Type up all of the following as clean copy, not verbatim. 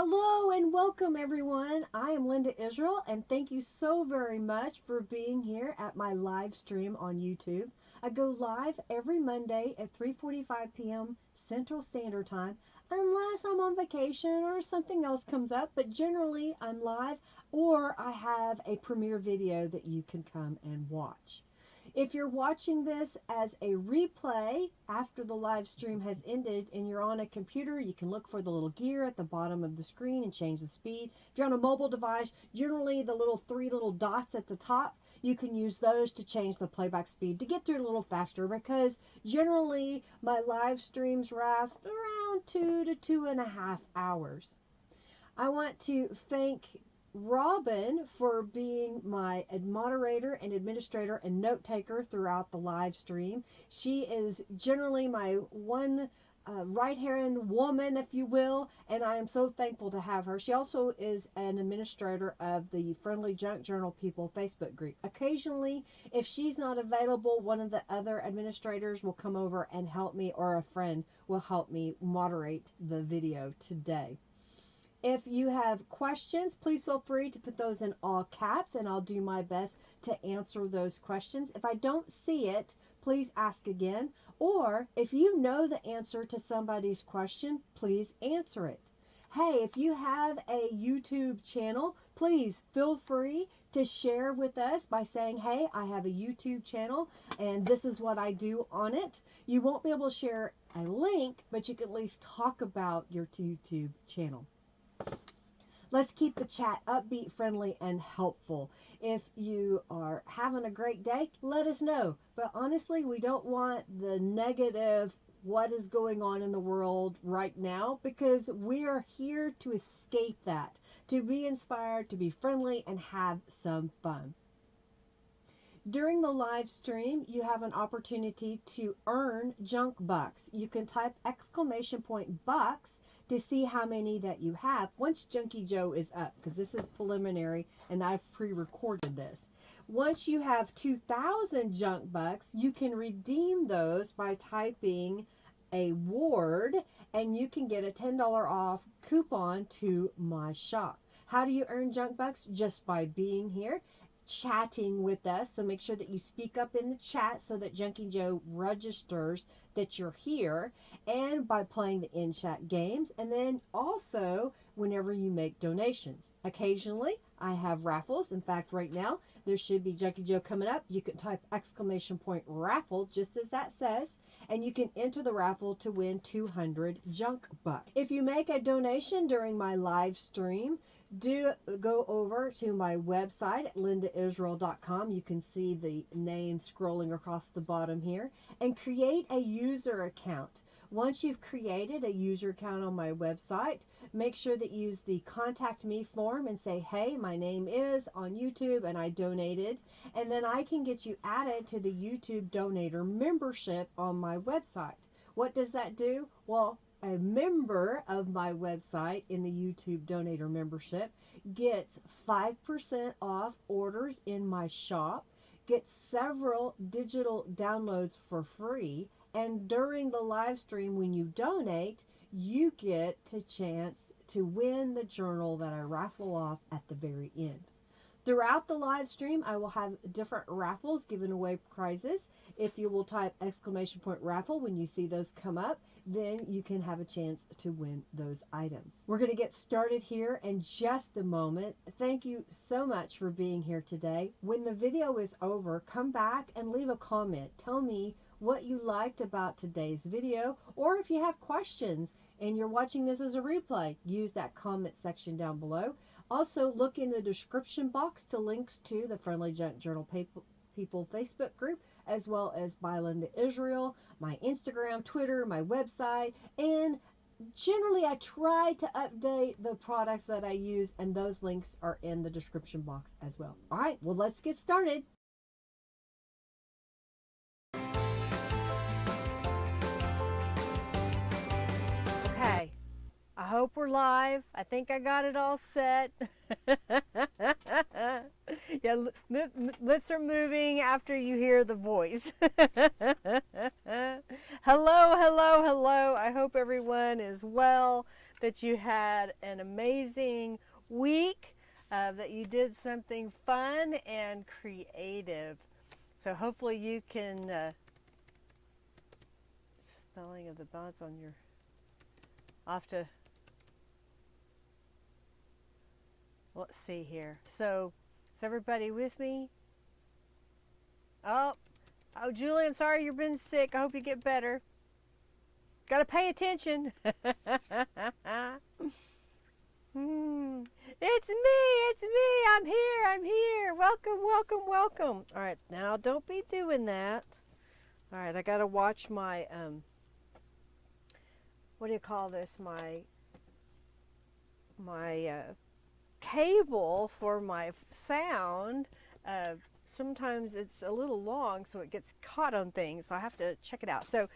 Hello and welcome everyone. I am Linda Israel and thank you so very much for being here at my live stream on YouTube. I go live every Monday at 3:45 p.m. Central Standard Time unless I'm on vacation or something else comes up, but generally I'm live or I have a premiere video that you can come and watch. If you're watching this as a replay after the live stream has ended and you're on a computer, you can look for the little gear at the bottom of the screen and change the speed. If you're on a mobile device, generally the three little dots at the top, you can use those to change the playback speed to get through it a little faster, because generally my live streams last around 2 to 2.5 hours. I want to thank Robin for being my moderator and administrator and note taker throughout the live stream. She is generally my one right-hand woman, if you will, and I am so thankful to have her. She also is an administrator of the Friendly Junk Journal People Facebook group. Occasionally, if she's not available, one of the other administrators will come over and help me, or a friend will help me moderate the video today. If you have questions, please feel free to put those in all caps and I'll do my best to answer those questions. If I don't see it, please ask again. Or if you know the answer to somebody's question, please answer it. Hey, if you have a YouTube channel, please feel free to share with us by saying, hey, I have a YouTube channel and this is what I do on it. You won't be able to share a link, but you can at least talk about your YouTube channel. Let's keep the chat upbeat, friendly, and helpful. If you are having a great day, let us know. But honestly, we don't want the negative, what is going on in the world right now, because we are here to escape that, to be inspired, to be friendly, and have some fun. During the live stream, you have an opportunity to earn junk bucks. You can type !bucks to see how many that you have once Junkie Joe is up, because this is preliminary and I've pre-recorded this. Once you have 2,000 junk bucks, you can redeem those by typing a word and you can get a $10 off coupon to my shop. How do you earn junk bucks? Just by being here, chatting with us. So make sure that you speak up in the chat so that Junkie Joe registers that you're here, and by playing the in-chat games, and then also whenever you make donations. Occasionally I have raffles. In fact, right now there should be Junkie Joe coming up. You can type !raffle just as that says, and you can enter the raffle to win 200 junk bucks. If you make a donation during my live stream, do go over to my website at lindaisrael.com. You can see the name scrolling across the bottom here, and create a user account. Once you've created a user account on my website, make sure that you use the contact me form and say, hey, my name is on YouTube and I donated, and then I can get you added to the YouTube donator membership on my website. What does that do? Well, a member of my website in the YouTube donator membership gets 5% off orders in my shop, gets several digital downloads for free, and during the live stream when you donate, you get a chance to win the journal that I raffle off at the very end. Throughout the live stream, I will have different raffles giving away prizes. If you will type !raffle when you see those come up, then you can have a chance to win those items. We're going to get started here in just a moment. Thank you so much for being here today. When the video is over, come back and leave a comment. Tell me what you liked about today's video, or if you have questions and you're watching this as a replay, use that comment section down below. Also, look in the description box to links to the Friendly Junk Journal People Facebook group, as well as by Linda Israel, my Instagram, Twitter, my website, and generally I try to update the products that I use, and those links are in the description box as well. All right, well, let's get started. Okay, I hope we're live. I think I got it all set. Yeah, lips are moving after you hear the voice. Hello, hello, hello. I hope everyone is well. that you had an amazing week, that you did something fun and creative. So hopefully you can, spelling of the bonds on your, I'll have to, let's see here. So is everybody with me? Oh, Julie, I'm sorry you've been sick. I hope you get better. Got to pay attention. It's me. I'm here. Welcome, welcome, welcome. All right, now don't be doing that. All right, I got to watch my, what do you call this? My cable for my sound. Sometimes it's a little long, so it gets caught on things. So I have to check it out. So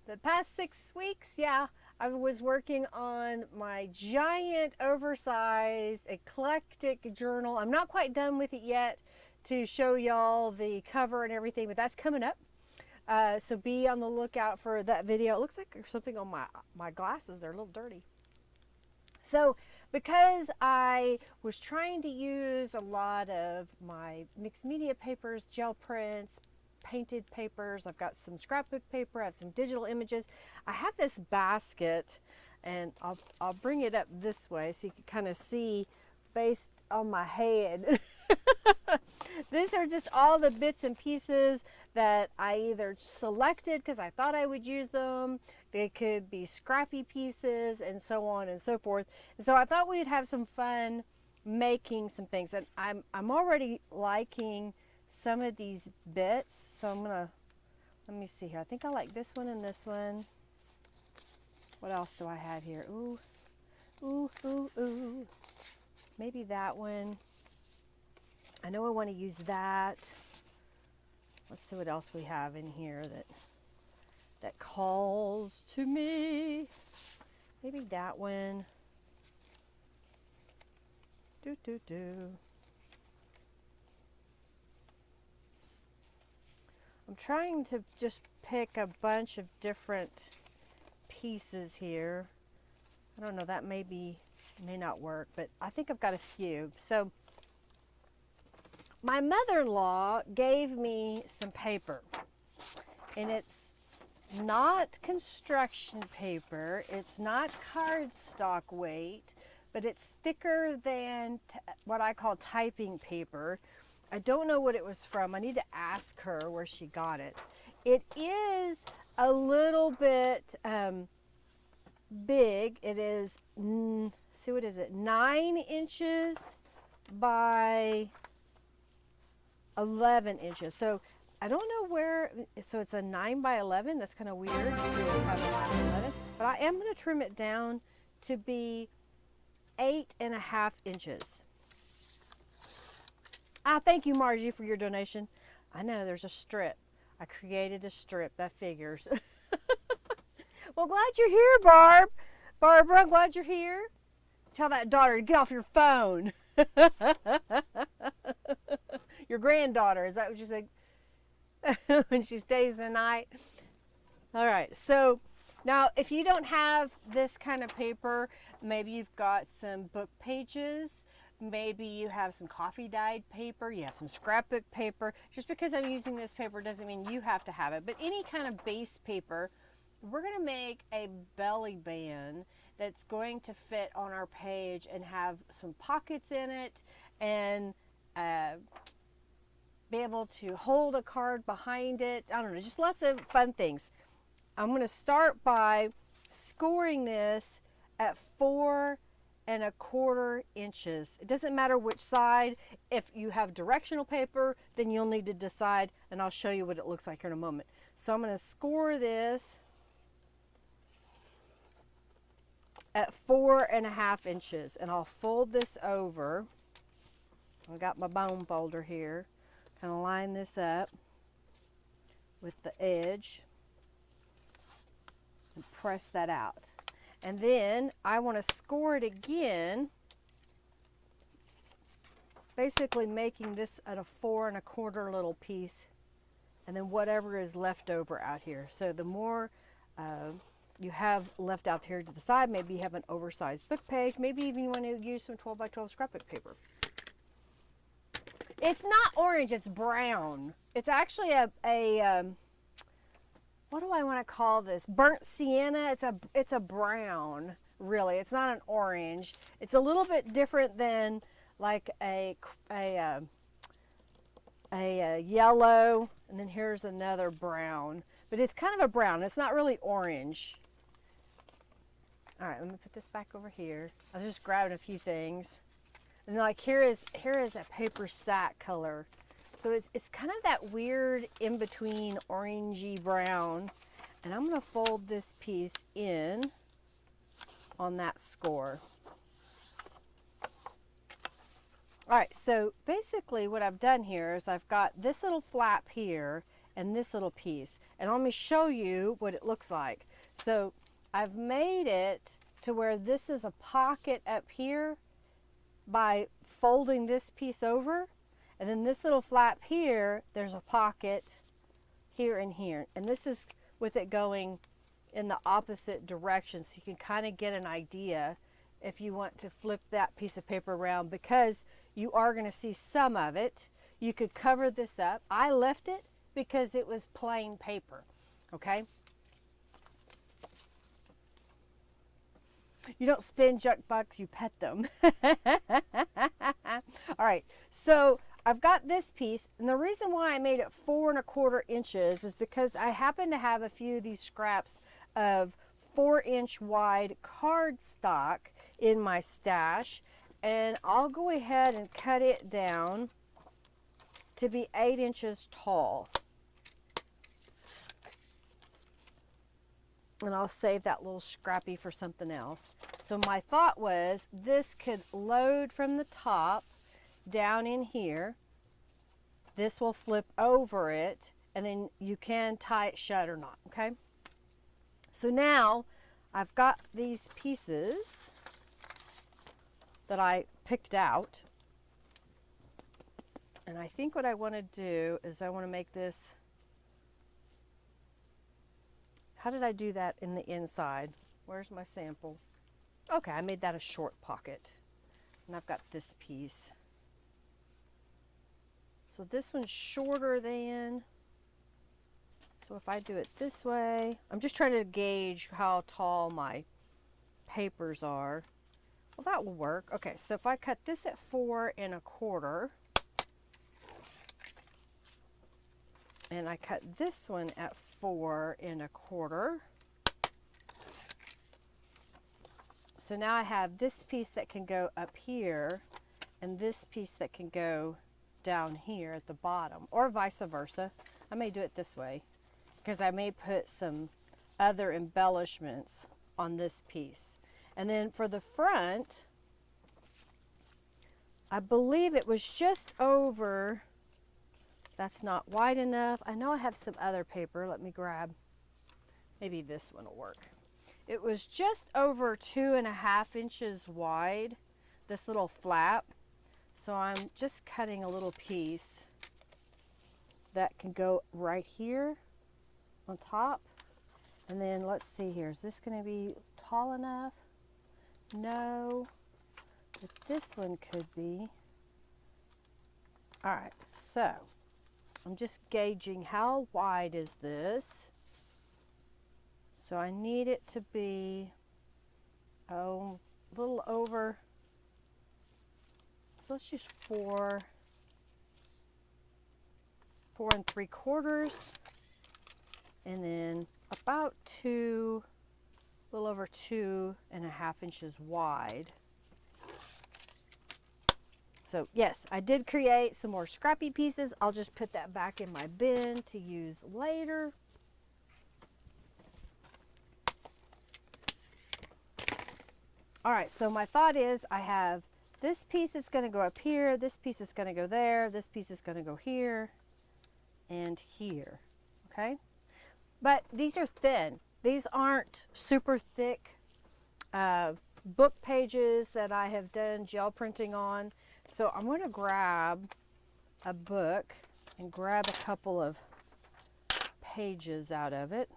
the past 6 weeks, yeah, I was working on my giant, oversized, eclectic journal. I'm not quite done with it yet to show y'all the cover and everything, but that's coming up. So be on the lookout for that video. It looks like there's something on my glasses. They're a little dirty. So because I was trying to use a lot of my mixed media papers, gel prints, painted papers, I've got some scrapbook paper, I have some digital images. I have this basket, and I'll bring it up this way so you can kind of see based on my head. These are just all the bits and pieces that I either selected because I thought I would use them. They could be scrappy pieces and so on and so forth. And so I thought we'd have some fun making some things. And I'm already liking some of these bits. So I'm gonna, let me see here. I think I like this one and this one. What else do I have here? Ooh, ooh, ooh, ooh. Maybe that one. I know I want to use that. Let's see what else we have in here that calls to me. Maybe that one. Do. I'm trying to just pick a bunch of different pieces here. I don't know, that may not work, but I think I've got a few. So my mother-in-law gave me some paper, and it's not construction paper, it's not cardstock weight, but it's thicker than what I call typing paper. I don't know what it was from. I need to ask her where she got it. It is a little bit big. It is, see, what is it, 9 inches by 11 inches. So I don't know where, so it's a 9 by 11. That's kind of weird to have a 9 by 11. But I am going to trim it down to be 8.5 inches. Ah, thank you, Margie, for your donation. I know there's a strip. I created a strip. That figures. Well, glad you're here, Barb. Barbara, I'm glad you're here. Tell that daughter to get off your phone. Your granddaughter, is that what you said? When she stays the night. All right, so now if you don't have this kind of paper, maybe you've got some book pages, maybe you have some coffee dyed paper, you have some scrapbook paper. Just because I'm using this paper doesn't mean you have to have it, but any kind of base paper. We're going to make a belly band that's going to fit on our page and have some pockets in it, and be able to hold a card behind it. I don't know, just lots of fun things. I'm going to start by scoring this at 4.25 inches. It doesn't matter which side. If you have directional paper, then you'll need to decide, and I'll show you what it looks like here in a moment. So I'm going to score this at 4.5 inches, and I'll fold this over. I got my bone folder here. Kind of line this up with the edge and press that out. And then I want to score it again, basically making this at a 4.25 little piece, and then whatever is left over out here. So the more you have left out here to the side. Maybe you have an oversized book page. Maybe even you want to use some 12 by 12 scrapbook paper. It's not orange, it's brown. It's actually a what do I want to call this? Burnt sienna. It's a brown, really. It's not an orange. It's a little bit different than like a yellow, and then here's another brown. But it's kind of a brown. It's not really orange. All right, let me put this back over here. I was just grabbing a few things. And like here is a paper sack color. So it's kind of that weird in between orangey brown. And I'm gonna fold this piece in on that score. All right, so basically what I've done here is I've got this little flap here and this little piece. And let me show you what it looks like. So I've made it to where this is a pocket up here by folding this piece over. And then this little flap here, there's a pocket here and here. And this is with it going in the opposite direction, so you can kind of get an idea if you want to flip that piece of paper around, because you are going to see some of it. You could cover this up. I left it because it was plain paper, okay? You don't spend junk bucks, you pet them. All right, so I've got this piece, and the reason why I made it 4 1/4 inches is because I happen to have a few of these scraps of 4-inch wide cardstock in my stash, and I'll go ahead and cut it down to be 8 inches tall. And I'll save that little scrappy for something else. So my thought was this could load from the top down in here. This will flip over it, and then you can tie it shut or not, okay? So now I've got these pieces that I picked out, and I think what I want to do is I want to make this, how did I do that in the inside? Where's my sample? Okay, I made that a short pocket, and I've got this piece. So this one's shorter than, so if I do it this way, I'm just trying to gauge how tall my papers are. Well, that will work. Okay, so if I cut this at 4 1/4, and I cut this one at 4 1/4, so now I have this piece that can go up here, and this piece that can go down here at the bottom, or vice versa. I may do it this way because I may put some other embellishments on this piece. And then for the front, I believe it was just over, that's not wide enough. I know I have some other paper. Let me grab, maybe this one will work. It was just over 2 1/2 inches wide, this little flap. So I'm just cutting a little piece that can go right here on top. And then let's see here, is this going to be tall enough? No, but this one could be. All right, so I'm just gauging how wide is this. So I need it to be, a little over. So let's use 4 3/4, and then about 2, a little over 2 1/2 inches wide. So yes, I did create some more scrappy pieces. I'll just put that back in my bin to use later. All right, so my thought is I have this piece is going to go up here, this piece is going to go there, this piece is going to go here and here, okay? But these are thin. These aren't super thick book pages that I have done gel printing on. So I'm going to grab a book and grab a couple of pages out of it.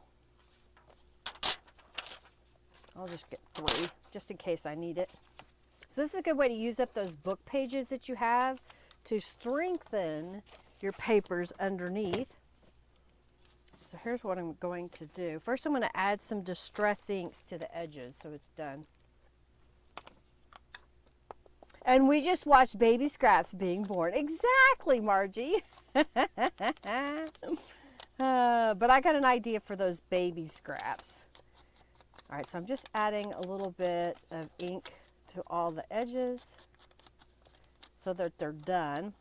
I'll just get 3 just in case I need it. So this is a good way to use up those book pages that you have to strengthen your papers underneath. So here's what I'm going to do. First, I'm going to add some distress inks to the edges so it's done. And we just watched baby scraps being born. Exactly, Margie. But I got an idea for those baby scraps. All right, so I'm just adding a little bit of ink to all the edges so that they're done.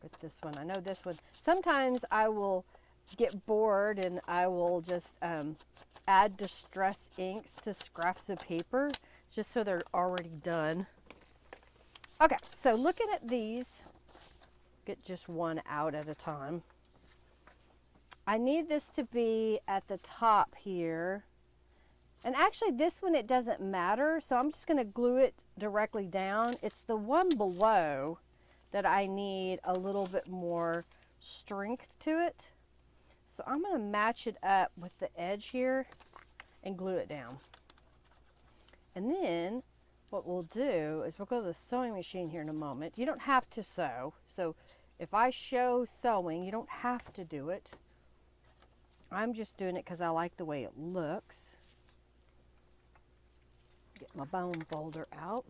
With this one, I know this one, sometimes I will get bored and I will just add distress inks to scraps of paper just so they're already done. Okay, so looking at these, get just one out at a time. I need this to be at the top here, and actually this one, it doesn't matter, so I'm just going to glue it directly down. It's the one below that I need a little bit more strength to it. So I'm going to match it up with the edge here and glue it down. And then what we'll do is we'll go to the sewing machine here in a moment. You don't have to sew. So if I show sewing, you don't have to do it. I'm just doing it because I like the way it looks. Get my bone folder out.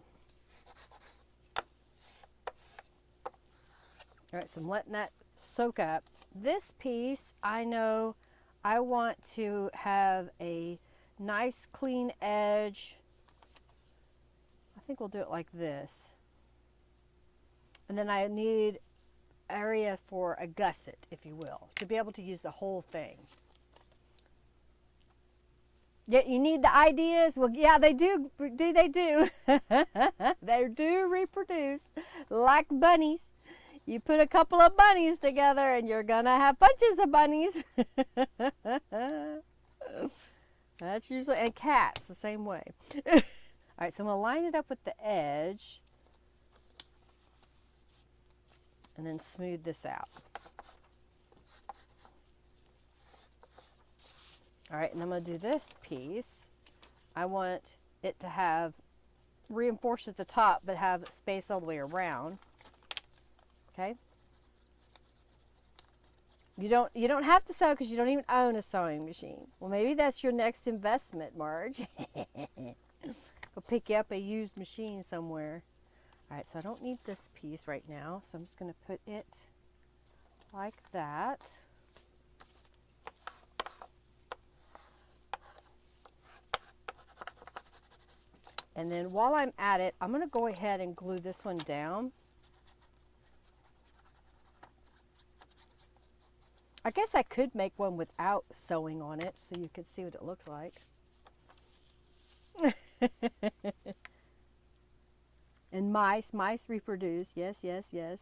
All right, so I'm letting that soak up. This piece, I know I want to have a nice clean edge. I think we'll do it like this. And then I need area for a gusset, if you will, to be able to use the whole thing. Yeah, you need the ideas. Well, yeah, they do. They do. They do reproduce like bunnies. You put a couple of bunnies together and you're gonna have bunches of bunnies. That's usually, and cats the same way. All right, so I'm gonna line it up with the edge and then smooth this out. All right, and I'm gonna do this piece. I want it to have reinforced at the top, but have space all the way around. Okay. You don't have to sew because you don't even own a sewing machine. Well, maybe that's your next investment, Marge. Go pick you up a used machine somewhere. All right, so I don't need this piece right now, so I'm just going to put it like that. And then while I'm at it, I'm going to go ahead and glue this one down. I guess I could make one without sewing on it so you could see what it looks like. And mice reproduce. Yes, yes, yes.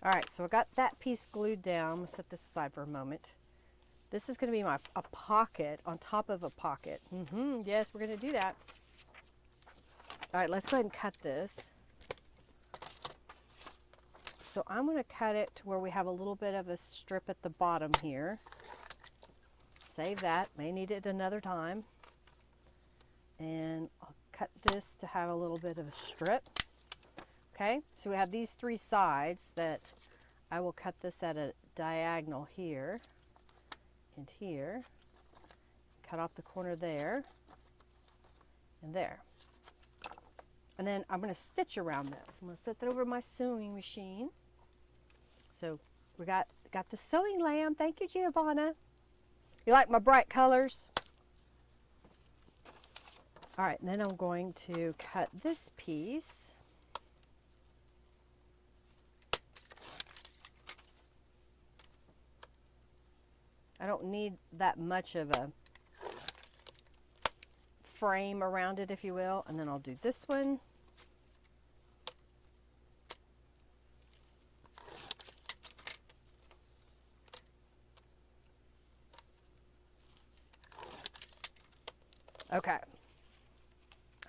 All right, so I got that piece glued down. I'm gonna set this aside for a moment. This is gonna be a pocket on top of a pocket. Yes, we're gonna do that. All right, let's go ahead and cut this. So I'm going to cut it to where we have a little bit of a strip at the bottom here. Save that, may need it another time. And I'll cut this to have a little bit of a strip. Okay, so we have these 3 sides that I will cut this at a diagonal here and here. Cut off the corner there and there. And then I'm going to stitch around this. I'm going to set that over my sewing machine. So we got the sewing lamb. Thank you, Giovanna. You like my bright colors? All right, and then I'm going to cut this piece. I don't need that much of a frame around it, if you will, and then I'll do this one. Okay.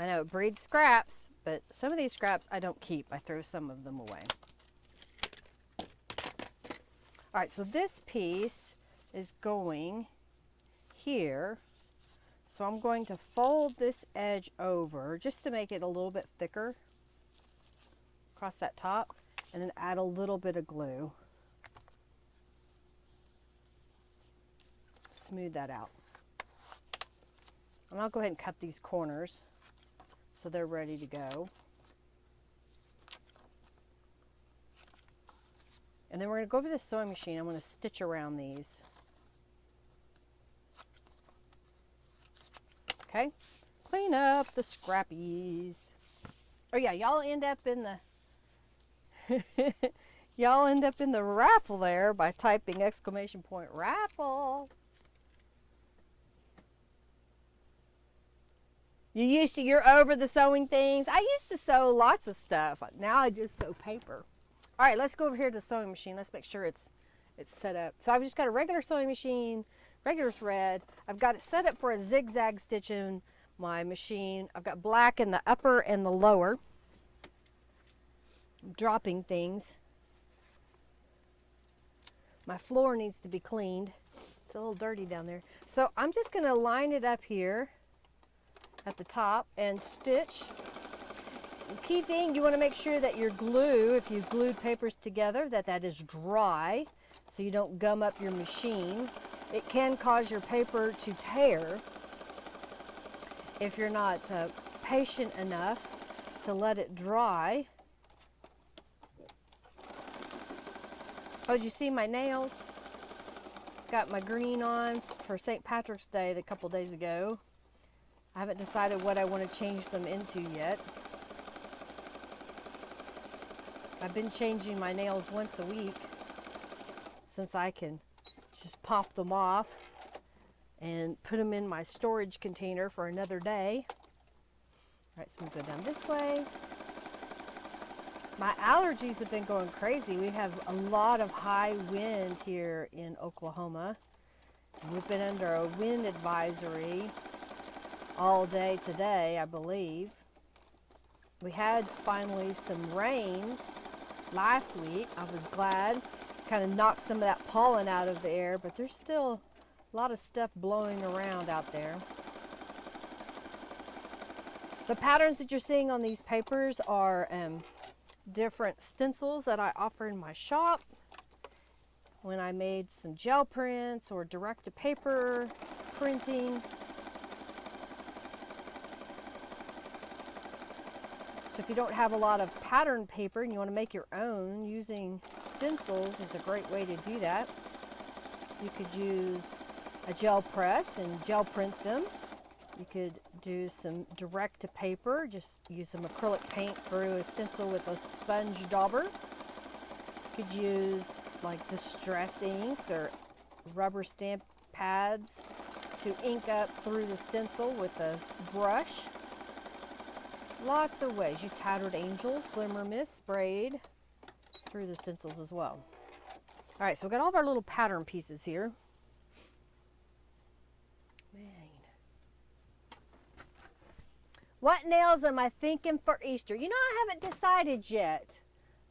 I know it breeds scraps, but some of these scraps I don't keep. I throw some of them away. All right, so this piece is going here. So I'm going to fold this edge over just to make it a little bit thicker across that top, and then add a little bit of glue. Smooth that out. And I'll go ahead and cut these corners so they're ready to go. And then we're going to go over the sewing machine. I'm going to stitch around these. Okay, clean up the scrappies. Oh yeah, y'all end up in the y'all end up in the raffle there by typing !raffle. You're over the sewing things. I used to sew lots of stuff. Now I just sew paper. All right, let's go over here to the sewing machine. Let's make sure it's set up. So I've just got a regular sewing machine, regular thread. I've got it set up for a zigzag stitch in my machine. I've got black in the upper and the lower. I'm dropping things. My floor needs to be cleaned. It's a little dirty down there. So I'm just going to line it up here at the top and stitch. The key thing, you want to make sure that your glue, if you've glued papers together, that is dry so you don't gum up your machine. It can cause your paper to tear if you're not patient enough to let it dry. Oh, did you see my nails? Got my green on for St. Patrick's Day a couple days ago. I haven't decided what I want to change them into yet. I've been changing my nails once a week since I can just pop them off and put them in my storage container for another day. All right, so I'm going to go down this way. My allergies have been going crazy. We have a lot of high wind here in Oklahoma. We've been under a wind advisory all day today, I believe. We had finally some rain last week. I was glad. Kind of knocked some of that pollen out of the air, but there's still a lot of stuff blowing around out there. The patterns that you're seeing on these papers are different stencils that I offer in my shop. When I made some gel prints or direct to paper printing. So if you don't have a lot of pattern paper and you want to make your own, using stencils is a great way to do that. You could use a gel press and gel print them. You could do some direct to paper, just use some acrylic paint through a stencil with a sponge dauber. You could use like distress inks or rubber stamp pads to ink up through the stencil with a brush. Lots of ways. Use Tattered Angels, Glimmer Mist sprayed through the stencils as well. All right, so we've got all of our little pattern pieces here. Man. What nails am I thinking for Easter? You know, I haven't decided yet.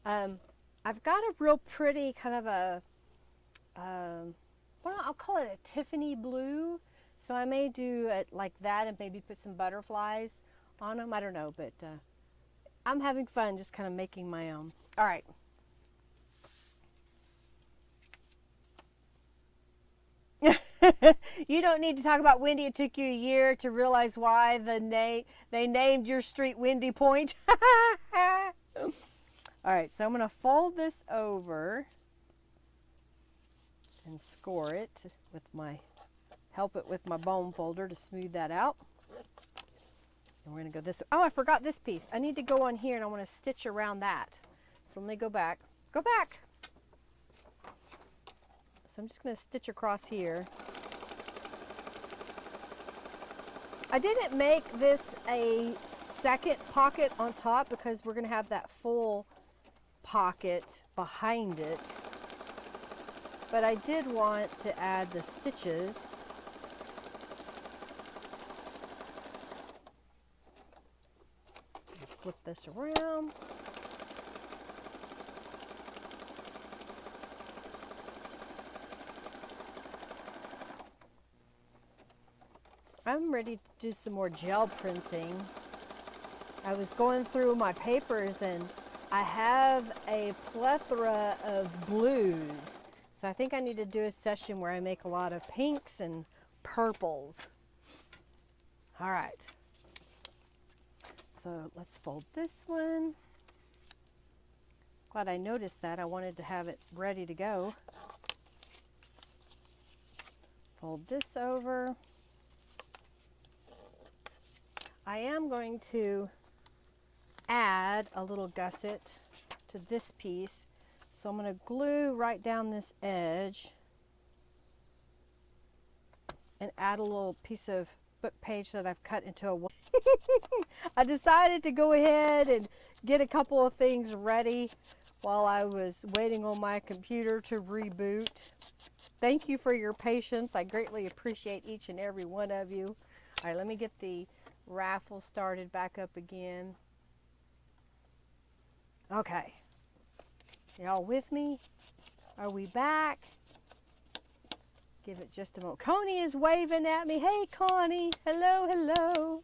I've got a real pretty kind of a, well, I'll call it a Tiffany blue. So I may do it like that and maybe put some butterflies on them. I don't know, but I'm having fun just kind of making my own. All right. You don't need to talk about Windy. It took you a year to realize why they named your street Windy Point. All right, so I'm going to fold this over and score it with my, help it with my bone folder to smooth that out. And we're going to go this way. Oh, I forgot this piece. I need to go on here and I want to stitch around that. So let me go back. Go back. So I'm just going to stitch across here. I didn't make this a second pocket on top because we're going to have that full pocket behind it. But I did want to add the stitches. Flip this around. I'm ready to do some more gel printing. I was going through my papers and I have a plethora of blues. So I think I need to do a session where I make a lot of pinks and purples. All right. So let's fold this one. Glad I noticed that. I wanted to have it ready to go. Fold this over. I am going to add a little gusset to this piece. So I'm going to glue right down this edge and add a little piece of book page that I've cut into a I decided to go ahead and get a couple of things ready while I was waiting on my computer to reboot. Thank you for your patience. I greatly appreciate each and every one of you. All right, let me get the raffle started back up again. Okay. Y'all with me? Are we back? Give it just a moment. Connie is waving at me. Hey, Connie. Hello, hello.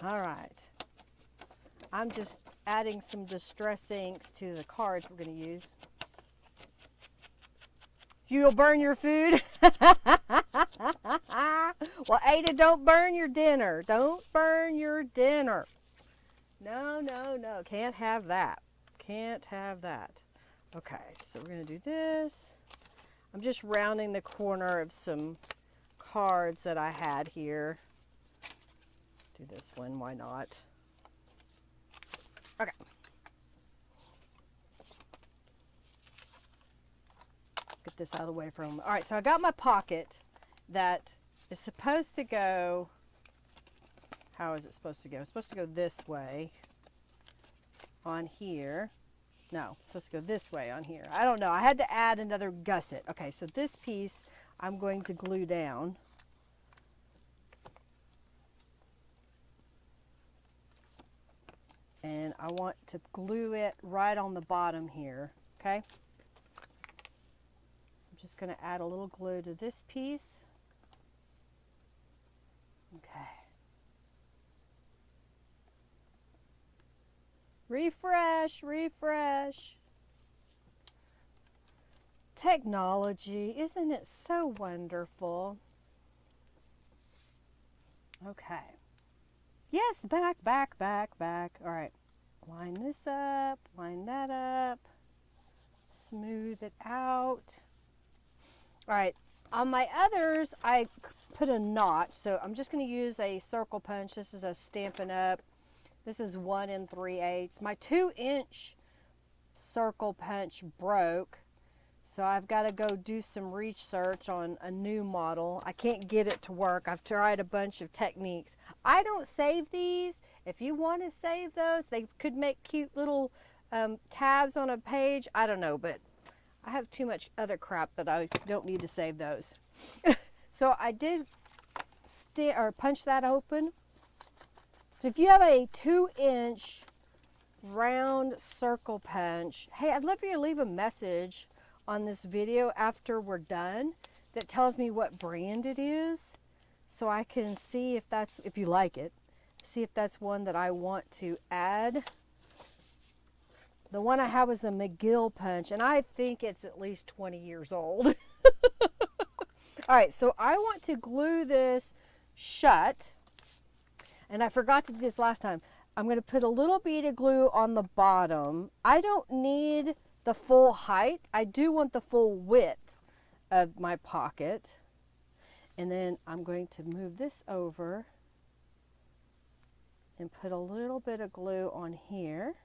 All right. I'm just adding some distress inks to the cards we're going to use. You'll burn your food? Well, Ada, don't burn your dinner. Don't burn your dinner. No, no, no. Can't have that. Can't have that. Okay, so we're going to do this. I'm just rounding the corner of some cards that I had here. Do this one, why not? Okay. Get this out of the way from. All right, so I got my pocket that is supposed to go. How is it supposed to go? It's supposed to go this way on here. No, it's supposed to go this way on here. I don't know. I had to add another gusset. Okay, so this piece I'm going to glue down. And I want to glue it right on the bottom here, okay? So I'm just going to add a little glue to this piece. Okay. Refresh, refresh. Technology, isn't it so wonderful? Okay. Yes, back, back, back, back. All right. Line this up, line that up. Smooth it out. All right. On my others, I put a notch, so I'm just going to use a circle punch. This is a Stampin' Up. This is 1 3/8. My 2-inch circle punch broke, so I've got to go do some research on a new model. I can't get it to work. I've tried a bunch of techniques. I don't save these. If you want to save those, they could make cute little tabs on a page. I don't know, but I have too much other crap that I don't need to save those. So I did punch that open. So if you have a 2-inch round circle punch, hey, I'd love for you to leave a message on this video after we're done that tells me what brand it is, so I can see if that's, if you like it, see if that's one that I want to add. The one I have is a McGill punch, and I think it's at least 20 years old. All right, so I want to glue this shut. And I forgot to do this last time. I'm going to put a little bead of glue on the bottom. I don't need the full height. I do want the full width of my pocket. And then I'm going to move this over and put a little bit of glue on here.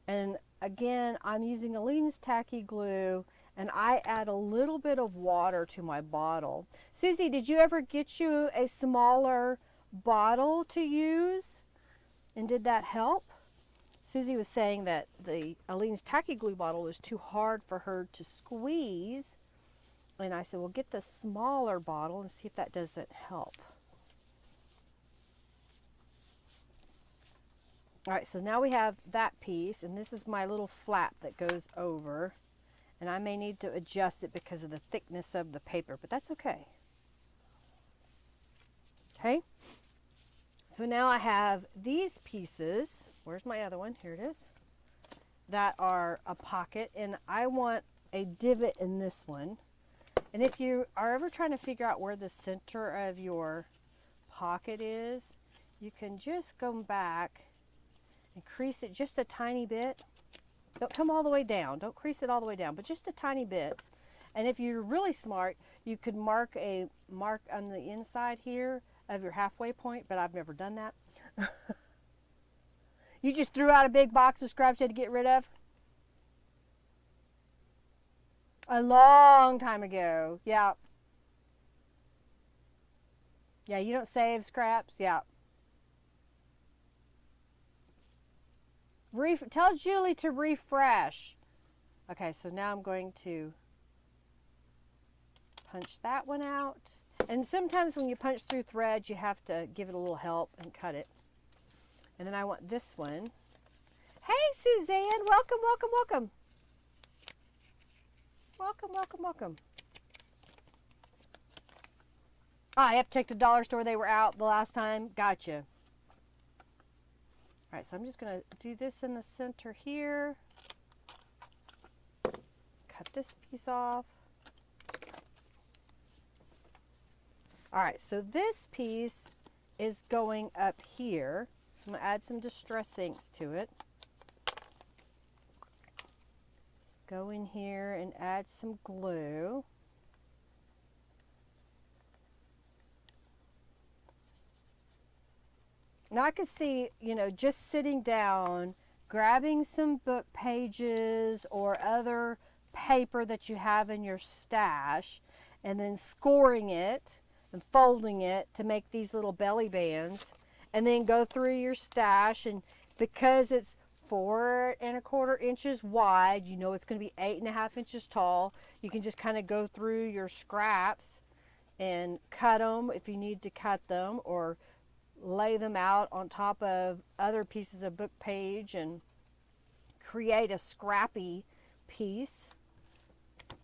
And again, I'm using Aleene's Tacky Glue, and I add a little bit of water to my bottle. Susie, did you ever get you a smaller bottle to use, and did that help? Susie was saying that the Aleene's Tacky Glue bottle was too hard for her to squeeze, and I said, well, get the smaller bottle and see if that doesn't help. All right, so now we have that piece, and this is my little flap that goes over, and I may need to adjust it because of the thickness of the paper, but that's okay. Okay, so now I have these pieces. Where's my other one? Here it is. That are a pocket, and I want a divot in this one. And if you are ever trying to figure out where the center of your pocket is, you can just go back and crease it just a tiny bit. Don't come all the way down. Don't crease it all the way down, but just a tiny bit. And if you're really smart, you could mark a mark on the inside here of your halfway point, but I've never done that. You just threw out a big box of scraps you had to get rid of? A long time ago. Yeah. Yeah, you don't save scraps? Yeah. Tell Julie to refresh. Okay, so now I'm going to punch that one out. And sometimes when you punch through threads, you have to give it a little help and cut it. And then I want this one. Hey, Suzanne, welcome, welcome, welcome. Welcome, welcome, welcome. I have to check the dollar store. They were out the last time. Gotcha. All right, so I'm just going to do this in the center here. Cut this piece off. All right, so this piece is going up here. So I'm going to add some distress inks to it. Go in here and add some glue. Now I could see, you know, just sitting down, grabbing some book pages or other paper that you have in your stash, and then scoring it and folding it to make these little belly bands, and then go through your stash, and because it's 4¼ inches wide, you know it's going to be 8½ inches tall. You can just kind of go through your scraps and cut them if you need to cut them, or lay them out on top of other pieces of book page and create a scrappy piece.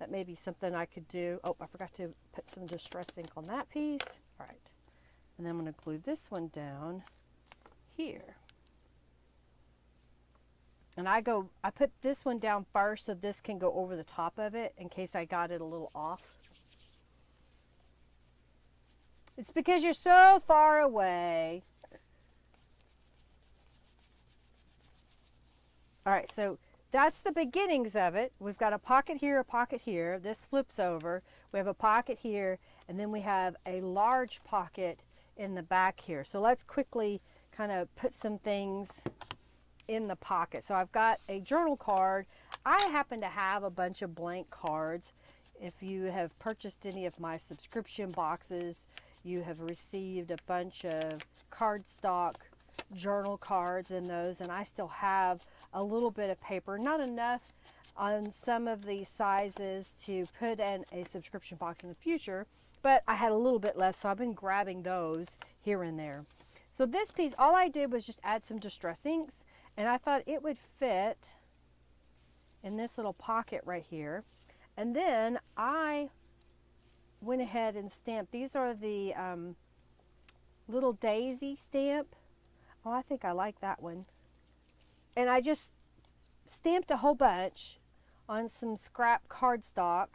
That may be something I could do. Oh, I forgot to put some distress ink on that piece. All right, and then I'm going to glue this one down here. And I put this one down first so this can go over the top of it in case I got it a little off. It's because you're so far away. All right, so that's the beginnings of it. We've got a pocket here, a pocket here. This flips over. We have a pocket here, and then we have a large pocket in the back here. So let's quickly kind of put some things in the pocket. So I've got a journal card. I happen to have a bunch of blank cards. If you have purchased any of my subscription boxes, you have received a bunch of cardstock journal cards in those, and I still have a little bit of paper, not enough on some of the sizes to put in a subscription box in the future, but I had a little bit left, so I've been grabbing those here and there. So this piece, all I did was just add some distress inks, and I thought it would fit in this little pocket right here. And then I went ahead and stamped. These are the little daisy stamp. Oh, I think I like that one. And I just stamped a whole bunch on some scrap cardstock,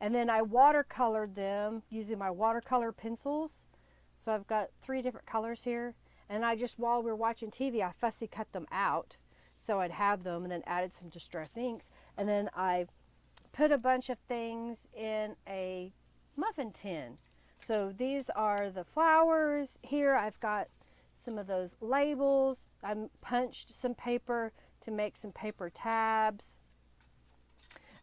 and then I watercolored them using my watercolor pencils. So I've got 3 different colors here, and I just, while we were watching TV, I fussy cut them out so I'd have them, and then added some distress inks, and then I put a bunch of things in a muffin tin. So these are the flowers. Here I've got some of those labels. I punched some paper to make some paper tabs.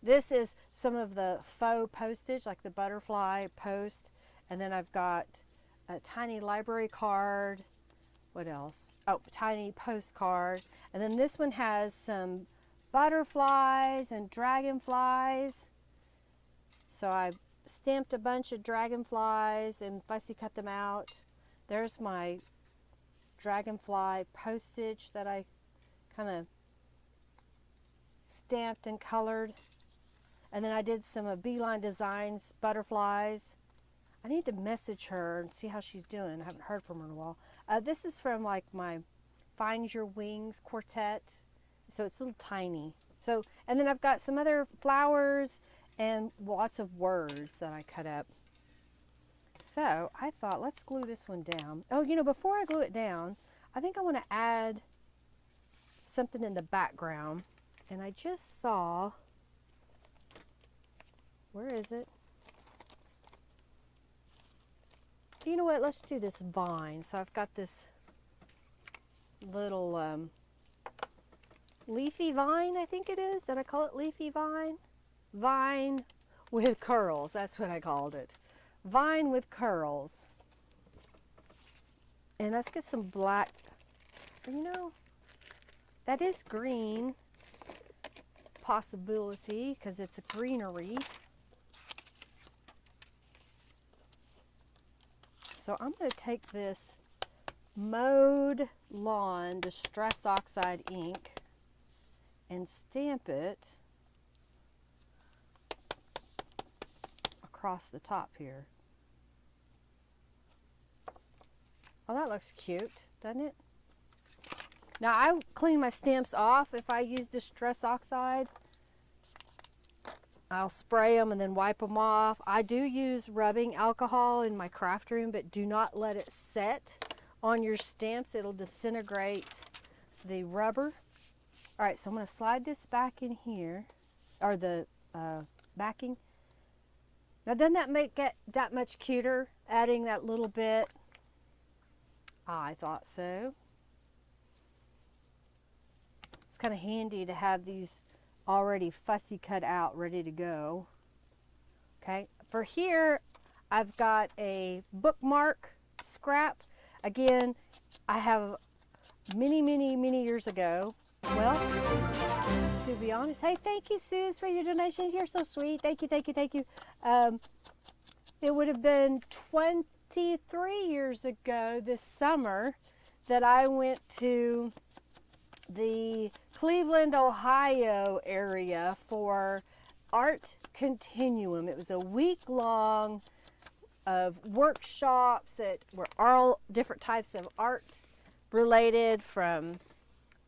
This is some of the faux postage, like the butterfly post. And then I've got a tiny library card. What else? Oh, tiny postcard. And then this one has some butterflies and dragonflies. So I stamped a bunch of dragonflies and fussy cut them out. There's my dragonfly postage that I kind of stamped and colored. And then I did some Beeline Designs butterflies. I need to message her and see how she's doing. I haven't heard from her in a while. This is from like my Find Your Wings quartet. So it's a little tiny. So, and then I've got some other flowers and lots of words that I cut up. So I thought, let's glue this one down. Oh, you know, before I glue it down, I think I want to add something in the background. And I just saw, where is it? You know what, let's do this vine. So I've got this little leafy vine, I think it is. Did I call it leafy vine? Vine with curls, that's what I called it. Vine with curls. And let's get some black, you know, that is green possibility because it's a greenery. So I'm going to take this Mowed Lawn Distress Oxide ink and stamp it across the top here. Oh, that looks cute, doesn't it? Now I clean my stamps off if I use Distress Oxide. I'll spray them and then wipe them off. I do use rubbing alcohol in my craft room, but do not let it set on your stamps. It'll disintegrate the rubber. All right, so I'm going to slide this back in here, or the backing. Now, doesn't that make it that much cuter, adding that little bit? I thought so. It's kind of handy to have these already fussy cut out, ready to go. Okay, for here, I've got a bookmark scrap. Again, I have many years ago. Well, to be honest, hey, thank you, Suze, for your donations. You're so sweet. Thank you. It would have been 23 years ago this summer that I went to the Cleveland, Ohio area for Art Continuum. It was a week-long of workshops that were all different types of art related, from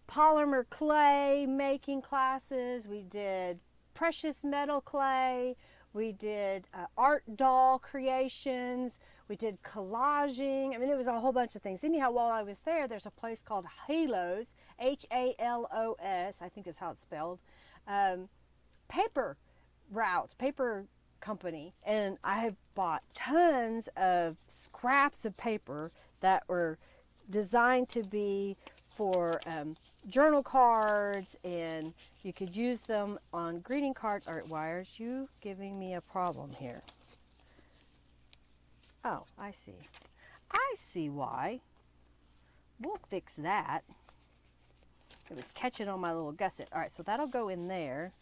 polymer clay making classes. We did precious metal clay. We did art doll creations. We did collaging. I mean, it was a whole bunch of things. Anyhow, while I was there, there's a place called Halos, H-A-L-O-S, I think that's how it's spelled, paper routes, paper company. And I have bought tons of scraps of paper that were designed to be for journal cards, and you could use them on greeting cards. All right, why are you giving me a problem here? Oh, I see. I see why. We'll fix that. It was catching on my little gusset. All right, so that'll go in there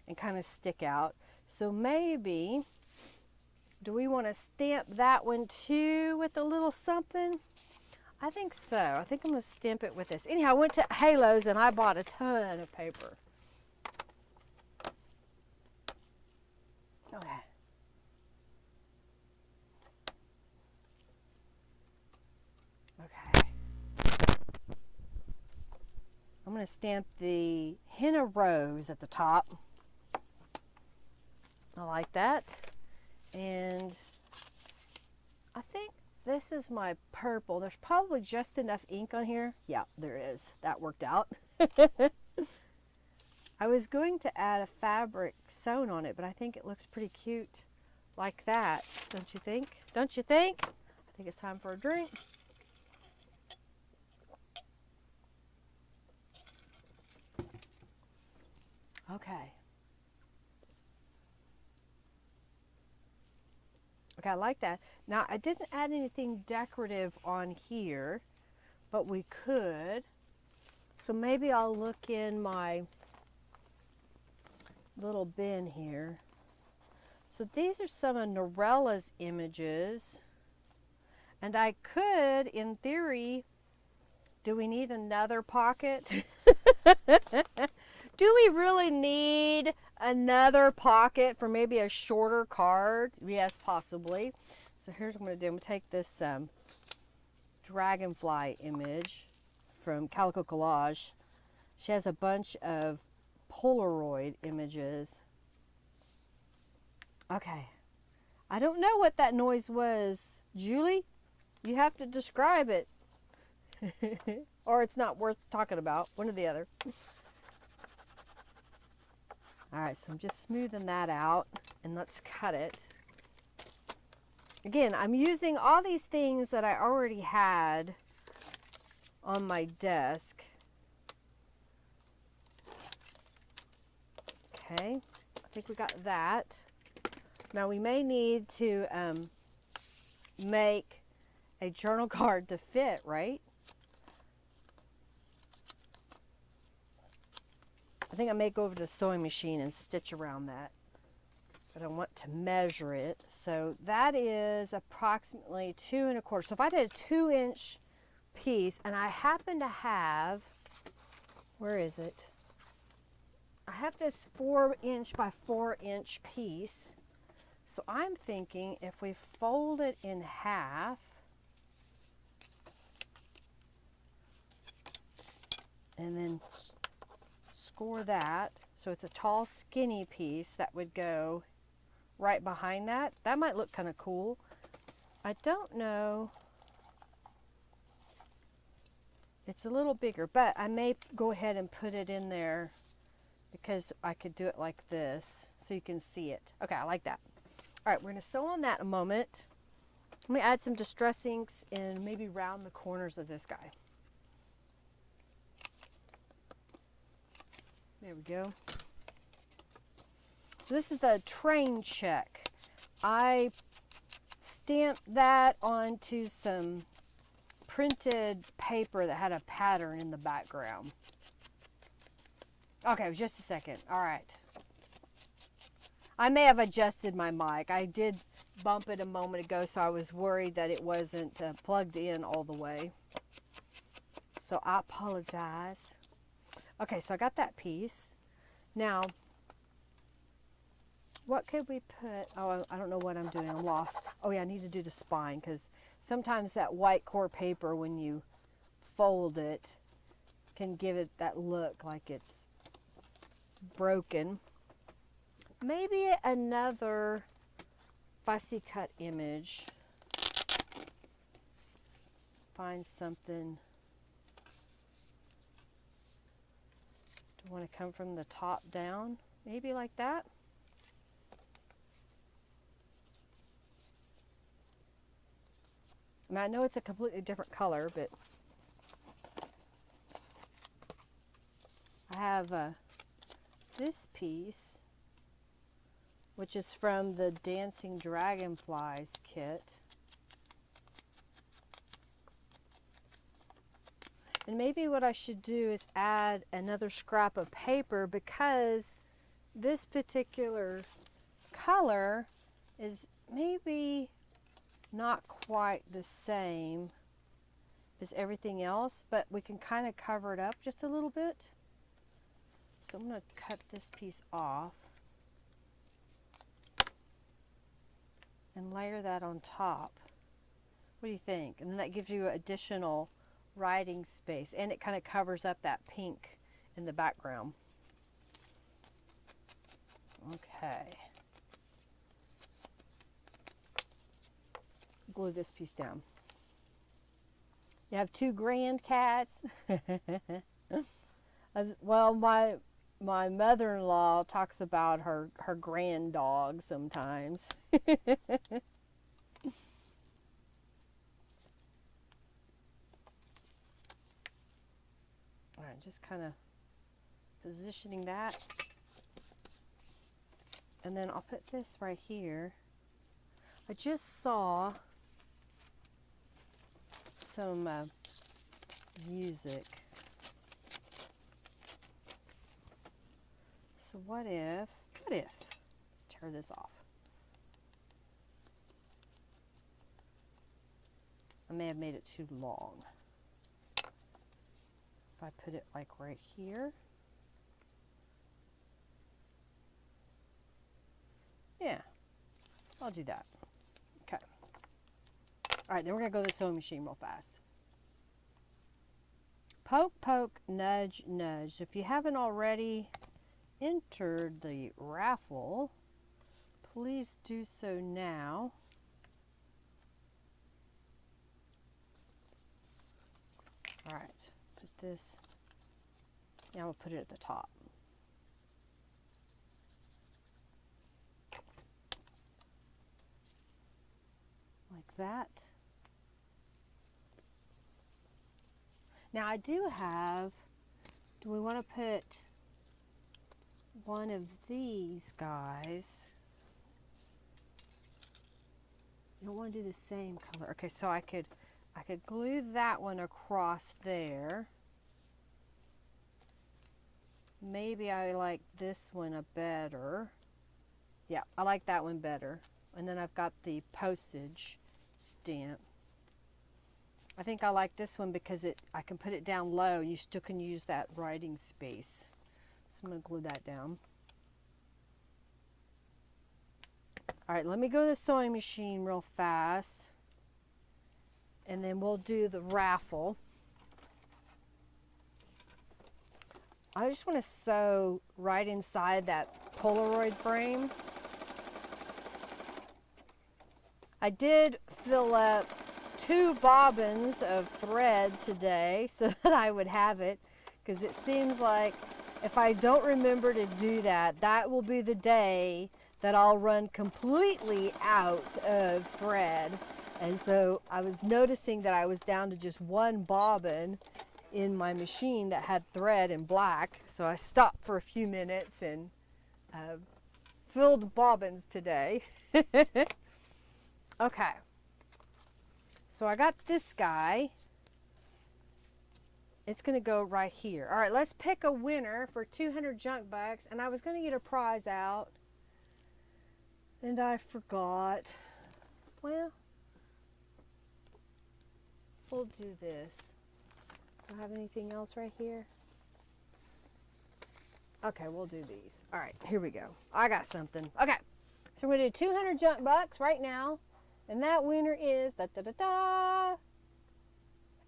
and kind of stick out. So maybe, do we want to stamp that one too with a little something? I think so. I think I'm going to stamp it with this. Anyhow, I went to Halos and I bought a ton of paper. Okay. Okay. I'm going to stamp the henna rose at the top. I like that. And I think this is my purple. There's probably just enough ink on here. Yeah, there is. That worked out. I was going to add a fabric sewn on it, but I think it looks pretty cute like that. Don't you think? Don't you think? I think it's time for a drink. Okay. Okay, I like that. Now, I didn't add anything decorative on here, but we could. So maybe I'll look in my little bin here. So these are some of Norella's images. And I could, in theory, do we need another pocket? Do we really need another pocket for maybe a shorter card? Yes, possibly. So here's what I'm going to do. I'm going to take this dragonfly image from Calico Collage. She has a bunch of Polaroid images. Okay. I don't know what that noise was. Julie, you have to describe it. Or it's not worth talking about. One or the other. Alright, so I'm just smoothing that out. And let's cut it. Again, I'm using all these things that I already had on my desk. Okay, I think we got that. Now we may need to make a journal card to fit, right? I think I may go over to the sewing machine and stitch around that. But I want to measure it. So that is approximately 2 1/4. So if I did a 2-inch piece, and I happen to have, where is it? I have this 4-inch by 4-inch piece. So I'm thinking if we fold it in half, and then score that, so it's a tall, skinny piece that would go right behind that. That might look kind of cool. I don't know. It's a little bigger, but I may go ahead and put it in there because I could do it like this so you can see it. Okay, I like that. All right, we're going to sew on that in a moment. Let me add some distress inks and maybe round the corners of this guy. There we go. So this is the train check. I stamped that onto some printed paper that had a pattern in the background. Okay, just a second. All right. I may have adjusted my mic. I did bump it a moment ago, so I was worried that it wasn't plugged in all the way. So I apologize. Okay, so I got that piece. Now, what could we put? Oh, I don't know what I'm doing. I'm lost. Oh yeah, I need to do the spine because sometimes that white core paper, when you fold it, can give it that look like it's broken. Maybe another fussy cut image. Find something. Do I want to come from the top down? Maybe like that. I mean, I know it's a completely different color, but I have this piece, which is from the Dancing Dragonflies kit. And maybe what I should do is add another scrap of paper because this particular color is maybe not quite the same as everything else, but we can kind of cover it up just a little bit. So I'm going to cut this piece off and layer that on top. What do you think? And then that gives you additional writing space, and it kind of covers up that pink in the background. Okay. Glue this piece down. You have 2 grand cats. Well, my mother-in-law talks about her grand dog sometimes. All right, just kind of positioning that. And then I'll put this right here. I just saw some music. So what if, let's tear this off. I may have made it too long. If I put it like right here. Yeah, I'll do that. Okay. All right, then we're gonna go to the sewing machine real fast. Poke, poke, nudge, nudge. If you haven't already entered the raffle, please do so now. All right, put this, yeah, I'm gonna put it at the top. Like that. Now I do have, do we want to put one of these guys? You don't want to do the same color. Okay, so I could glue that one across there. Maybe I like this one a better. Yeah, I like that one better. And then I've got the postage stamp. I think I like this one because I can put it down low. You still can use that writing space. So I'm going to glue that down. All right, let me go to the sewing machine real fast. And then we'll do the raffle. I just want to sew right inside that Polaroid frame. I did fill up 2 bobbins of thread today so that I would have it, because it seems like if I don't remember to do that, that will be the day that I'll run completely out of thread. And so I was noticing that I was down to just 1 bobbin in my machine that had thread in black. So I stopped for a few minutes and filled bobbins today. Okay. So I got this guy. It's going to go right here. All right, let's pick a winner for 200 junk bucks. And I was going to get a prize out, and I forgot. Well, we'll do this. Do I have anything else right here? Okay, we'll do these. All right, here we go. I got something. Okay, so we're going to do 200 junk bucks right now. And that winner is da-da-da-da,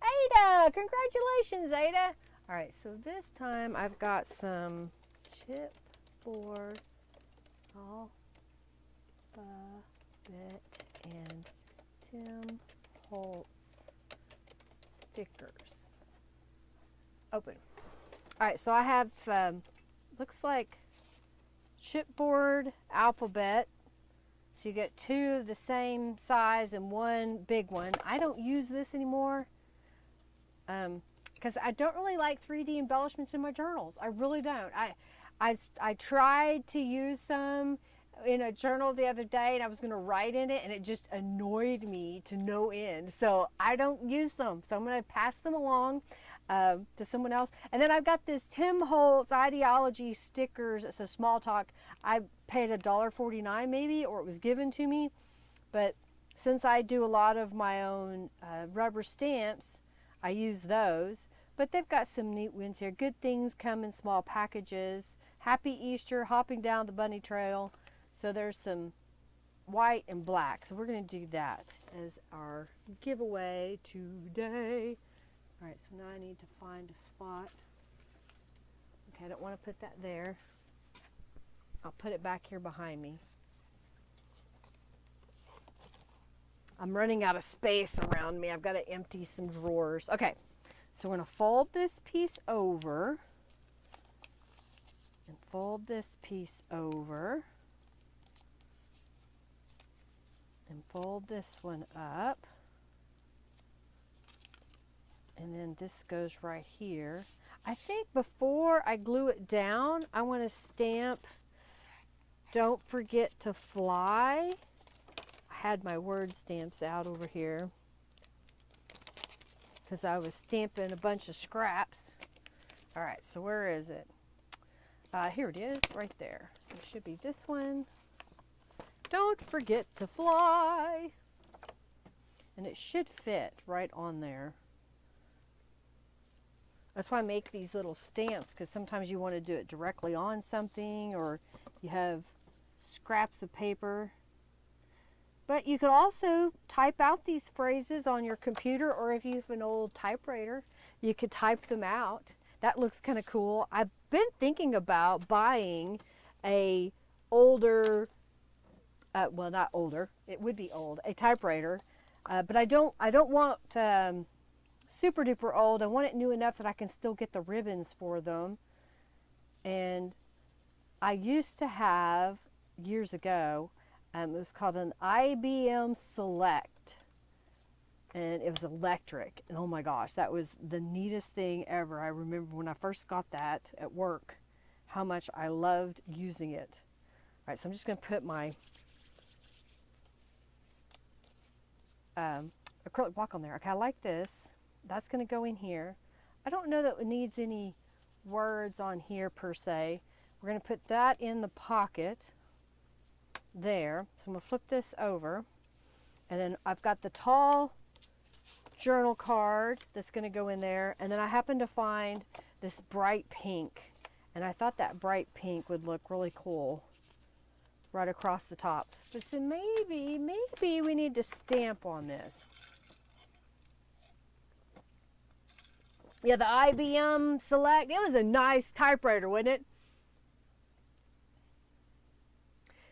Ada. Congratulations, Ada. All right, so this time I've got some chipboard, alphabet, and Tim Holtz stickers. Open. All right, so I have, looks like chipboard, alphabet. So you get 2 of the same size and 1 big one. I don't use this anymore because I don't really like 3D embellishments in my journals. I really don't. I tried to use some in a journal the other day, and I was going to write in it, and it just annoyed me to no end. So I don't use them. So I'm going to pass them along to someone else. And then I've got this Tim Holtz Ideology stickers. It's a small talk. I paid $1.49 maybe, or it was given to me. But since I do a lot of my own rubber stamps, I use those. But they've got some neat ones here. Good things come in small packages. Happy Easter, hopping down the bunny trail. So there's some white and black. So we're going to do that as our giveaway today. All right, so now I need to find a spot. Okay, I don't want to put that there. I'll put it back here behind me. I'm running out of space around me. I've got to empty some drawers. Okay, so we're going to fold this piece over and fold this piece over and fold this one up. And then this goes right here. I think before I glue it down, I want to stamp "Don't forget to fly." I had my word stamps out over here because I was stamping a bunch of scraps. All right, so where is it? Here it is, right there. So it should be this one. Don't forget to fly. And it should fit right on there. That's why I make these little stamps, because sometimes you want to do it directly on something, or you have scraps of paper But you could also type out these phrases on your computer, or if you have an old typewriter, you could type them out. That looks kind of cool. I've been thinking about buying a older, well, not older, it would be old, a typewriter, but I don't want super duper old. I want it new enough that I can still get the ribbons for them. And I used to have, years ago, it was called an IBM Select, and it was electric, and oh my gosh, that was the neatest thing ever. I remember when I first got that at work, how much I loved using it. All right, so I'm just going to put my acrylic block on there. Okay, I like this. That's going to go in here. I don't know that it needs any words on here per se. We're going to put that in the pocket there. So I'm going to flip this over, and then I've got the tall journal card that's going to go in there, and then I happened to find this bright pink, and I thought that bright pink would look really cool right across the top. But so maybe we need to stamp on this. Yeah, the IBM Select, it was a nice typewriter, wasn't it?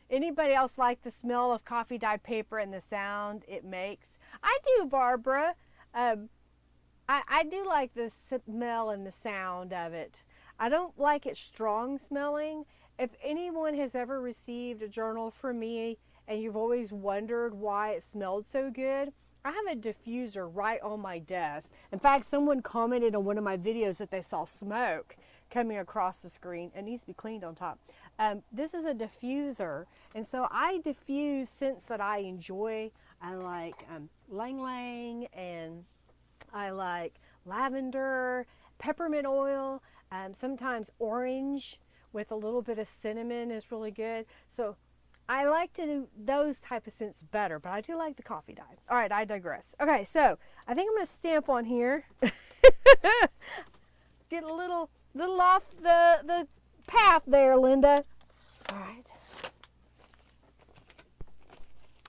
Anybody else like the smell of coffee dyed paper and the sound it makes? I do, Barbara. I do like the smell and the sound of it. I don't like it strong smelling. If anyone has ever received a journal from me and you've always wondered why it smelled so good, I have a diffuser right on my desk. In fact, someone commented on one of my videos that they saw smoke coming across the screen. It needs to be cleaned on top. This is a diffuser, and so I diffuse scents that I enjoy. I like Lang Lang, and I like lavender, peppermint oil, sometimes orange with a little bit of cinnamon is really good. So I like to do those type of scents better, but I do like the coffee dye. All right, I digress. Okay, so I think I'm going to stamp on here. Get a little off the path there, Linda. All right.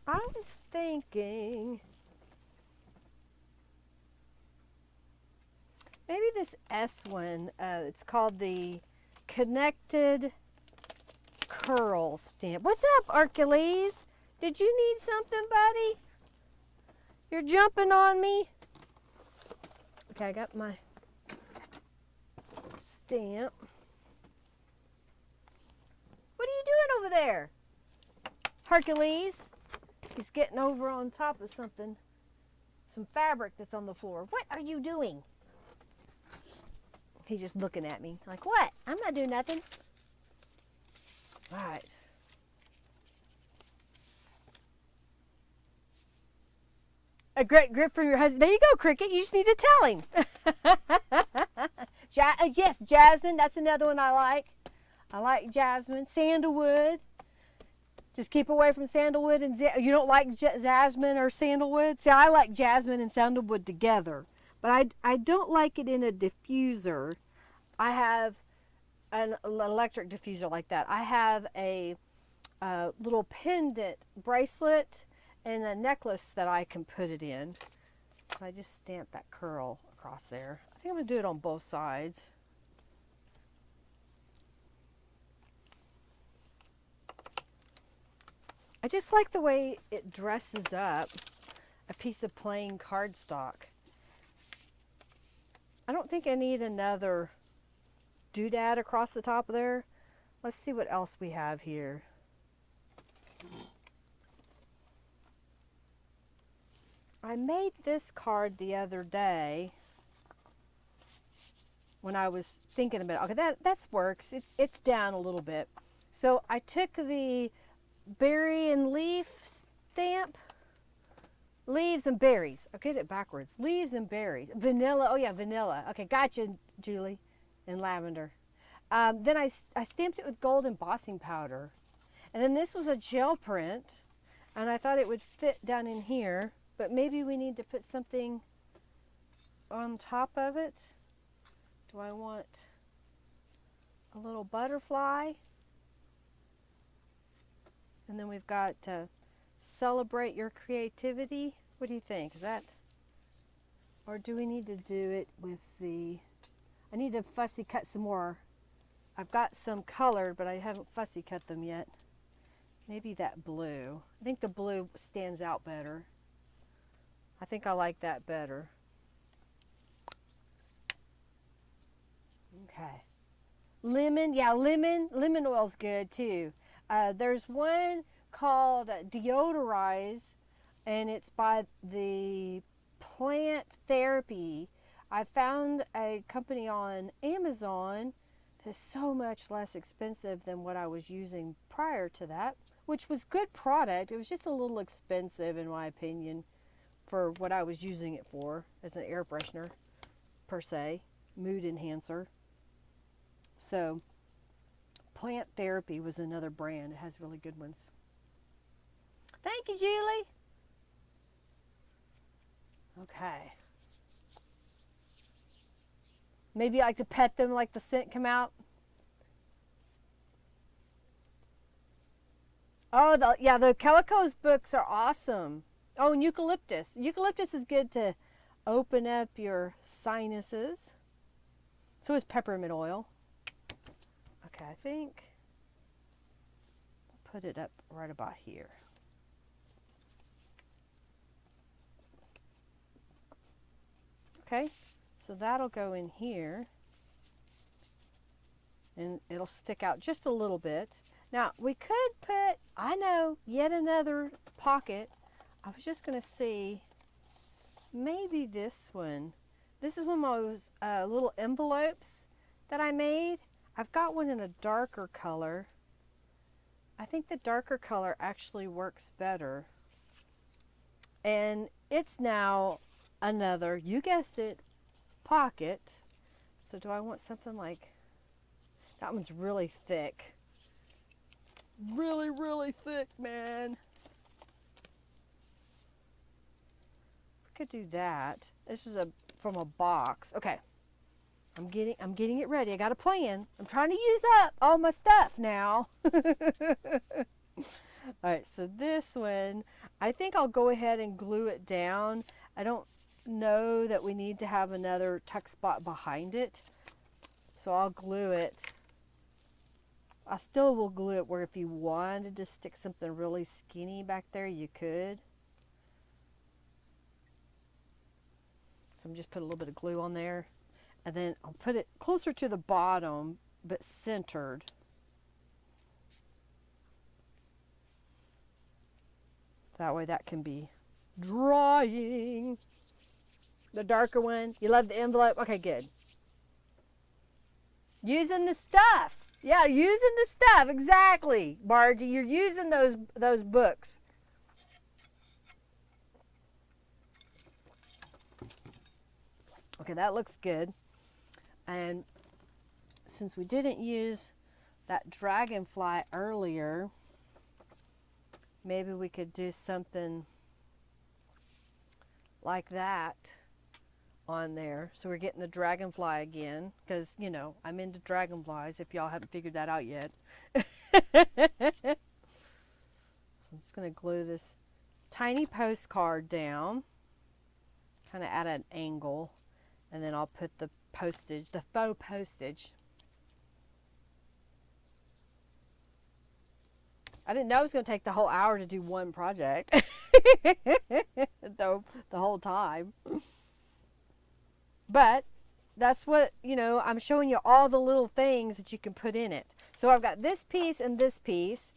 I was thinking maybe this S one, it's called the Connected Curl Stamp. What's up, Hercules? Did you need something, buddy? You're jumping on me. Okay, I got my stamp. What are you doing over there, Hercules? He's getting over on top of something, some fabric that's on the floor. What are you doing? He's just looking at me like, what? I'm not doing nothing. All right. A great grip from your husband. There you go, Cricket. You just need to tell him. Yes, jasmine. That's another one I like. I like jasmine. Sandalwood. Just keep away from sandalwood. And you don't like jasmine or sandalwood? See, I like jasmine and sandalwood together. But I don't like it in a diffuser. I have an electric diffuser like that. I have a little pendant bracelet and a necklace that I can put it in. So I just stamp that curl across there. I think I'm going to do it on both sides. I just like the way it dresses up a piece of plain cardstock. I don't think I need another doodad across the top of there. Let's see what else we have here. I made this card the other day when I was thinking about it. Okay, that works. It's down a little bit. So I took the berry and leaf stamp. Leaves and berries. I'll get it backwards. Leaves and berries. Vanilla. Oh yeah, vanilla. Okay, gotcha, Julie. And lavender. Then I stamped it with gold embossing powder. And then this was a gel print. And I thought it would fit down in here. But maybe we need to put something on top of it. Do I want a little butterfly? And then we've got celebrate your creativity. What do you think? Is that, or do we need to do it with the, I need to fussy cut some more. I've got some colored, but I haven't fussy cut them yet. Maybe that blue. I think the blue stands out better. I think I like that better. Okay. Lemon, yeah, lemon oil's good too. There's one called Deodorize, and it's by the Plant Therapy. I found a company on Amazon that's so much less expensive than what I was using prior to that, which was good product. It was just a little expensive in my opinion for what I was using it for as an air freshener per se, mood enhancer. So Plant Therapy was another brand. It has really good ones. Thank you, Julie. Okay. Maybe you like to pet them, like the scent come out. Oh, the Calico's books are awesome. Oh, and eucalyptus. Eucalyptus is good to open up your sinuses. So is peppermint oil. Okay, I think I'll put it up right about here. Okay, so that'll go in here and it'll stick out just a little bit. Now we could put, I know, yet another pocket. I was just going to see, maybe this one. This is one of those little envelopes that I made. I've got one in a darker color. I think the darker color actually works better. And it's now another, you guessed it, pocket. So do I want something like, that one's really thick. Really, really thick, man. We could do that. This is from a box. Okay. I'm getting it ready. I got a plan. I'm trying to use up all my stuff now. All right, so this one, I think I'll go ahead and glue it down. I don't know that we need to have another tuck spot behind it, so I'll glue it. I still will glue it where if you wanted to stick something really skinny back there, you could. So I'm just put a little bit of glue on there, and then I'll put it closer to the bottom, but centered. That way that can be drying. The darker one, you love the envelope? Okay, good. Using the stuff. Yeah, using the stuff, exactly. Margie, you're using those books. Okay, that looks good. And since we didn't use that dragonfly earlier, maybe we could do something like that on there. So we're getting the dragonfly again, because, you know, I'm into dragonflies if y'all haven't figured that out yet. So I'm just going to glue this tiny postcard down, kind of at an angle, and then I'll put the postage, the faux postage. I didn't know it was going to take the whole hour to do one project. the whole time. But that's what, you know, I'm showing you all the little things that you can put in it. So I've got this piece and this piece.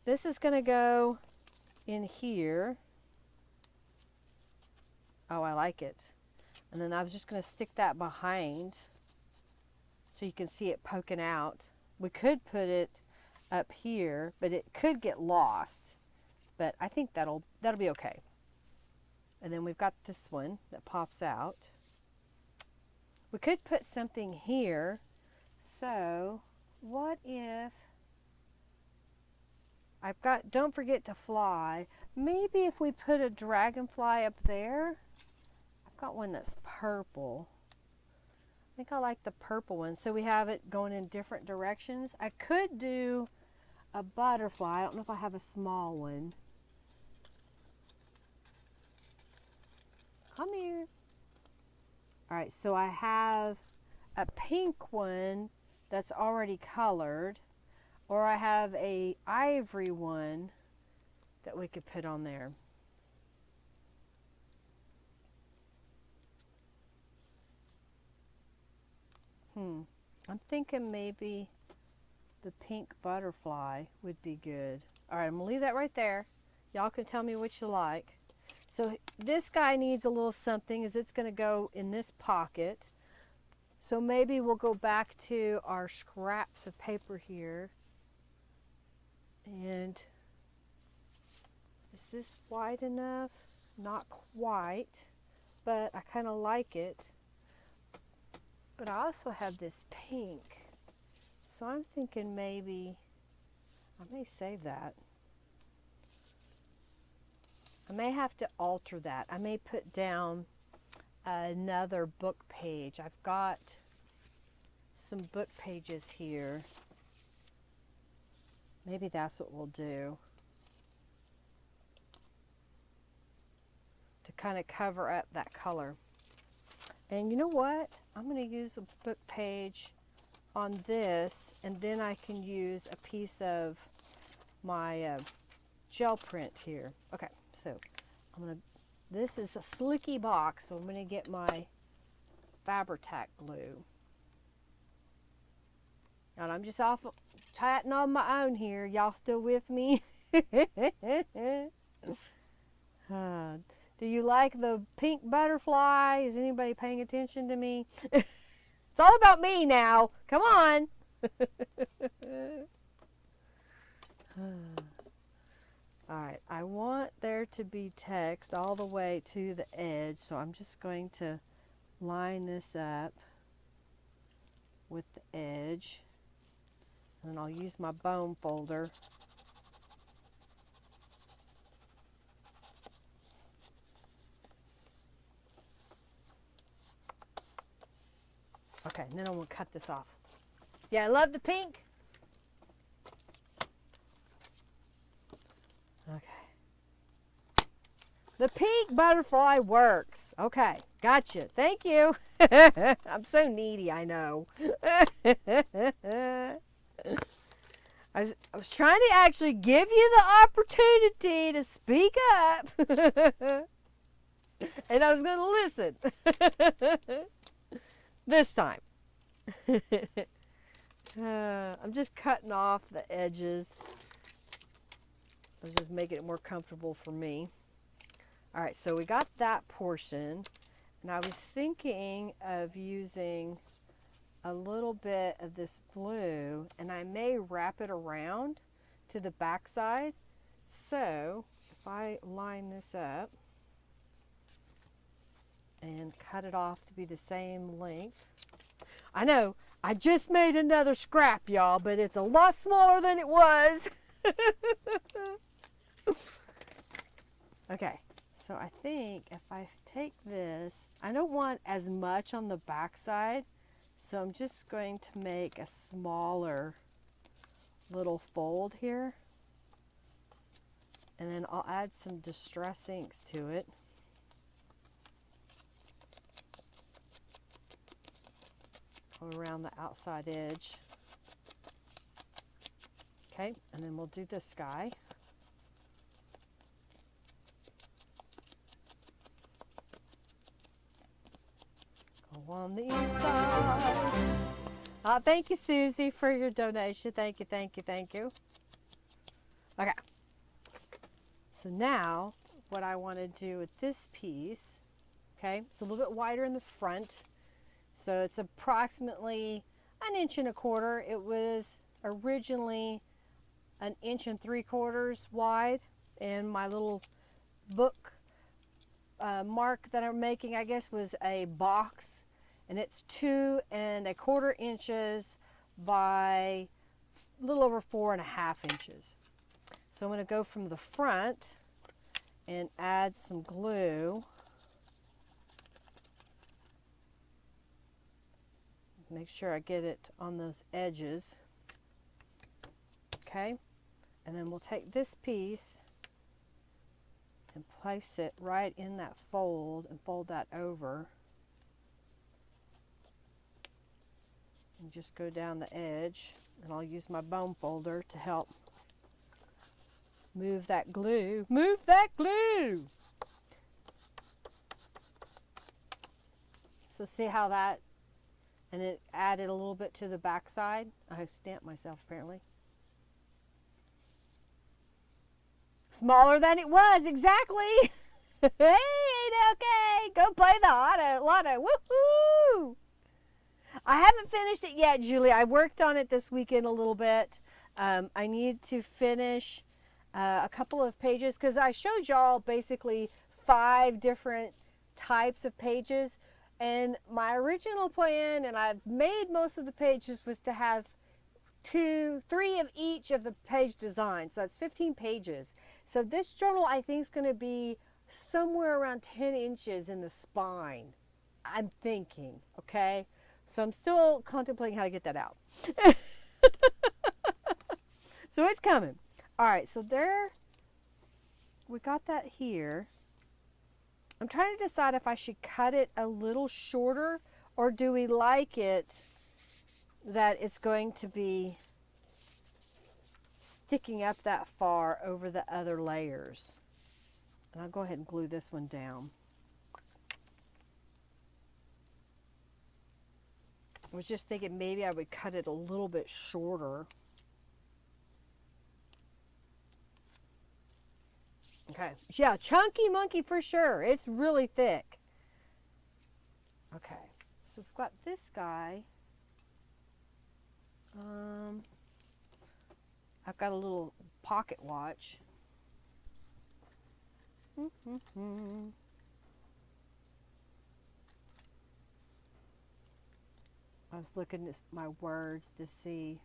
This is going to go in here. Oh, I like it. And then I was just going to stick that behind so you can see it poking out. We could put it up here, but it could get lost. But I think that'll be okay. And then we've got this one that pops out. We could put something here. So what if I've got, don't forget to fly. Maybe if we put a dragonfly up there. I've got one that's purple. I think I like the purple one. So we have it going in different directions. I could do a butterfly. I don't know if I have a small one. Come here. All right, so I have a pink one that's already colored, or I have a ivory one that we could put on there. I'm thinking maybe the pink butterfly would be good. All right, I'm gonna leave that right there. Y'all can tell me what you like. So this guy needs a little something, as it's gonna go in this pocket. So maybe we'll go back to our scraps of paper here. And is this wide enough? Not quite, but I kind of like it. But I also have this pink. So I'm thinking maybe, I may save that. I may have to alter that. I may put down another book page. I've got some book pages here. Maybe that's what we'll do, to kind of cover up that color. And you know what? I'm going to use a book page on this, and then I can use a piece of my gel print here. Okay, so I'm going to, this is a slicky box, so I'm going to get my Fabri-Tac glue. And I'm just off chatting on my own here. Y'all still with me? Do you like the pink butterfly? Is anybody paying attention to me? It's all about me now. Come on. All right, I want there to be text all the way to the edge, so I'm just going to line this up with the edge. And I'll use my bone folder. Okay, and then I'm going to cut this off. Yeah, I love the pink. Okay. The pink butterfly works. Okay, gotcha. Thank you. I'm so needy, I know. I was trying to actually give you the opportunity to speak up. And I was going to listen. This time. I'm just cutting off the edges. I was just making it more comfortable for me. All right, so we got that portion. And I was thinking of using a little bit of this blue, and I may wrap it around to the back side. So if I line this up and cut it off to be the same length. I know, I just made another scrap, y'all, but it's a lot smaller than it was. Okay, so I think if I take this, I don't want as much on the back side, so I'm just going to make a smaller little fold here. And then I'll add some distress inks to it. Around the outside edge. Okay, and then we'll do this guy. Go on the inside. Thank you, Susie, for your donation. Thank you, thank you, thank you. Okay. So now, what I want to do with this piece, okay, it's a little bit wider in the front. So it's approximately 1.25 inches. It was originally 1 3/4 inches wide, and my little book mark that I'm making, I guess, was a box, and it's 2 1/4 inches by a little over 4.5 inches. So I'm going to go from the front and add some glue. Make sure I get it on those edges. Okay, and then we'll take this piece and place it right in that fold and fold that over. And just go down the edge, and I'll use my bone folder to help move that glue. Move that glue! So see how that, and it added a little bit to the back side. I stamped myself apparently. Smaller than it was, exactly. Hey, okay, go play the lotto, woohoo! I haven't finished it yet, Julie. I worked on it this weekend a little bit. I need to finish a couple of pages because I showed y'all basically 5 different types of pages. And my original plan, and I've made most of the pages, was to have 2, 3 of each of the page designs. So that's 15 pages. So this journal I think is going to be somewhere around 10 inches in the spine. I'm thinking, okay? So I'm still contemplating how to get that out. So it's coming. All right, so there, we got that here. I'm trying to decide if I should cut it a little shorter, or do we like it that it's going to be sticking up that far over the other layers. And I'll go ahead and glue this one down. I was just thinking maybe I would cut it a little bit shorter. Okay, yeah, chunky monkey for sure. It's really thick. Okay, so we've got this guy. I've got a little pocket watch. I was looking at my words to see.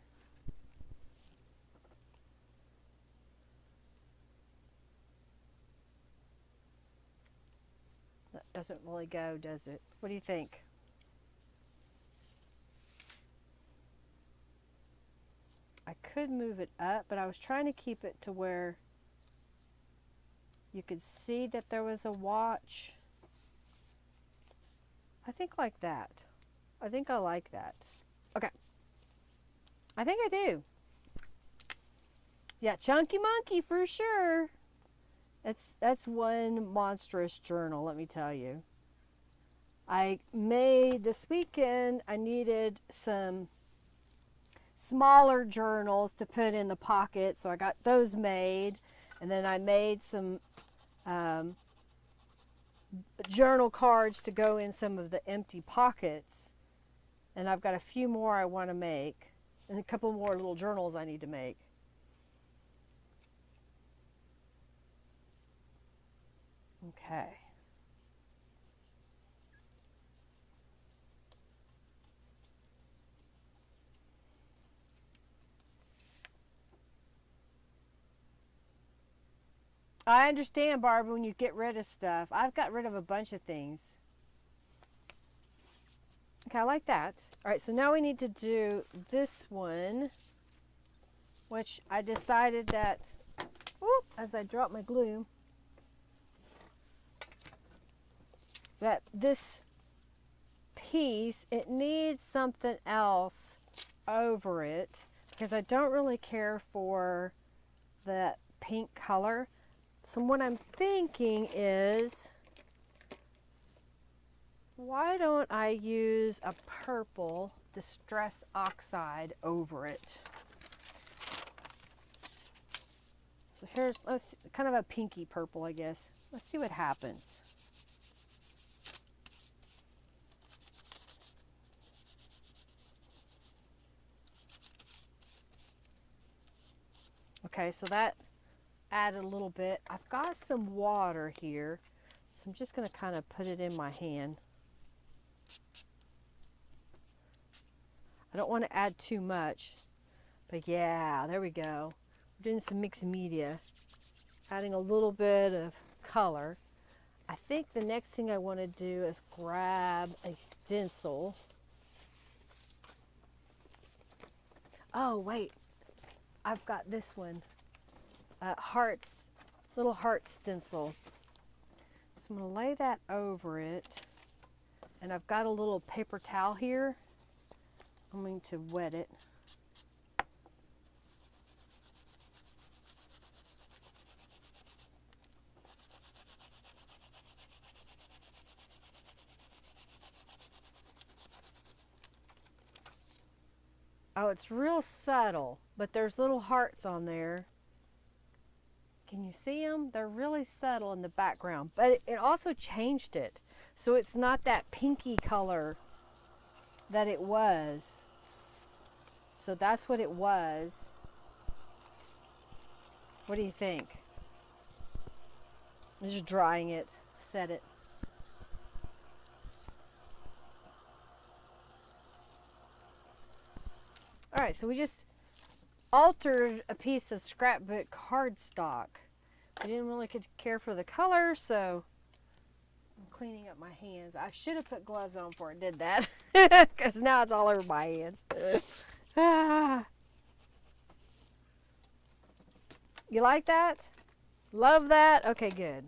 That doesn't really go, does it? What do you think? I could move it up, but I was trying to keep it to where you could see that there was a watch. I think like that. I think I like that. Okay. I think I do. Yeah, chunky monkey for sure. That's one monstrous journal, let me tell you. I made this weekend, I needed some smaller journals to put in the pocket, so I got those made. And then I made some journal cards to go in some of the empty pockets. And I've got a few more I want to make, and a couple more little journals I need to make. Okay. I understand, Barbara, when you get rid of stuff. I've got rid of a bunch of things. Okay, I like that. All right, so now we need to do this one, which I decided that, whoop, as I drop my glue, that this piece, it needs something else over it because I don't really care for the pink color. So what I'm thinking is, why don't I use a purple Distress Oxide over it? So here's, let's see, kind of a pinky purple, I guess. Let's see what happens. Okay, so that added a little bit. I've got some water here, so I'm just going to kind of put it in my hand. I don't want to add too much, but yeah, there we go. We're doing some mixed media, adding a little bit of color. I think the next thing I want to do is grab a stencil. Oh, wait. I've got this one. Hearts, little heart stencil. So I'm going to lay that over it. And I've got a little paper towel here. I'm going to wet it. Oh, it's real subtle, but there's little hearts on there. Can you see them? They're really subtle in the background, but it also changed it. So it's not that pinky color that it was. So that's what it was. What do you think? I'm just drying it, set it. All right, so we just altered a piece of scrapbook cardstock. We didn't really care for the color, so I'm cleaning up my hands. I should have put gloves on before I did that, because now it's all over my hands. You like that? Love that? Okay, good.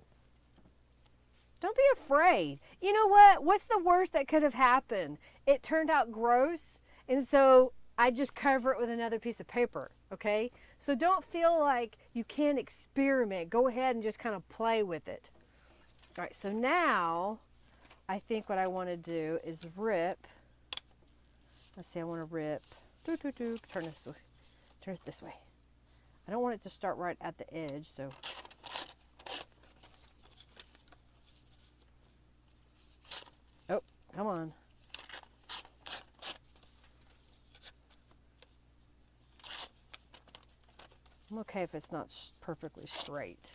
Don't be afraid. You know what? What's the worst that could have happened? It turned out gross, and so I just cover it with another piece of paper, okay? So don't feel like you can't experiment. Go ahead and just kind of play with it. All right, so now I think what I want to do is rip. Let's see, I want to rip. Turn this way. Turn it this way. I don't want it to start right at the edge, so. Oh, come on. I'm okay if it's not perfectly straight.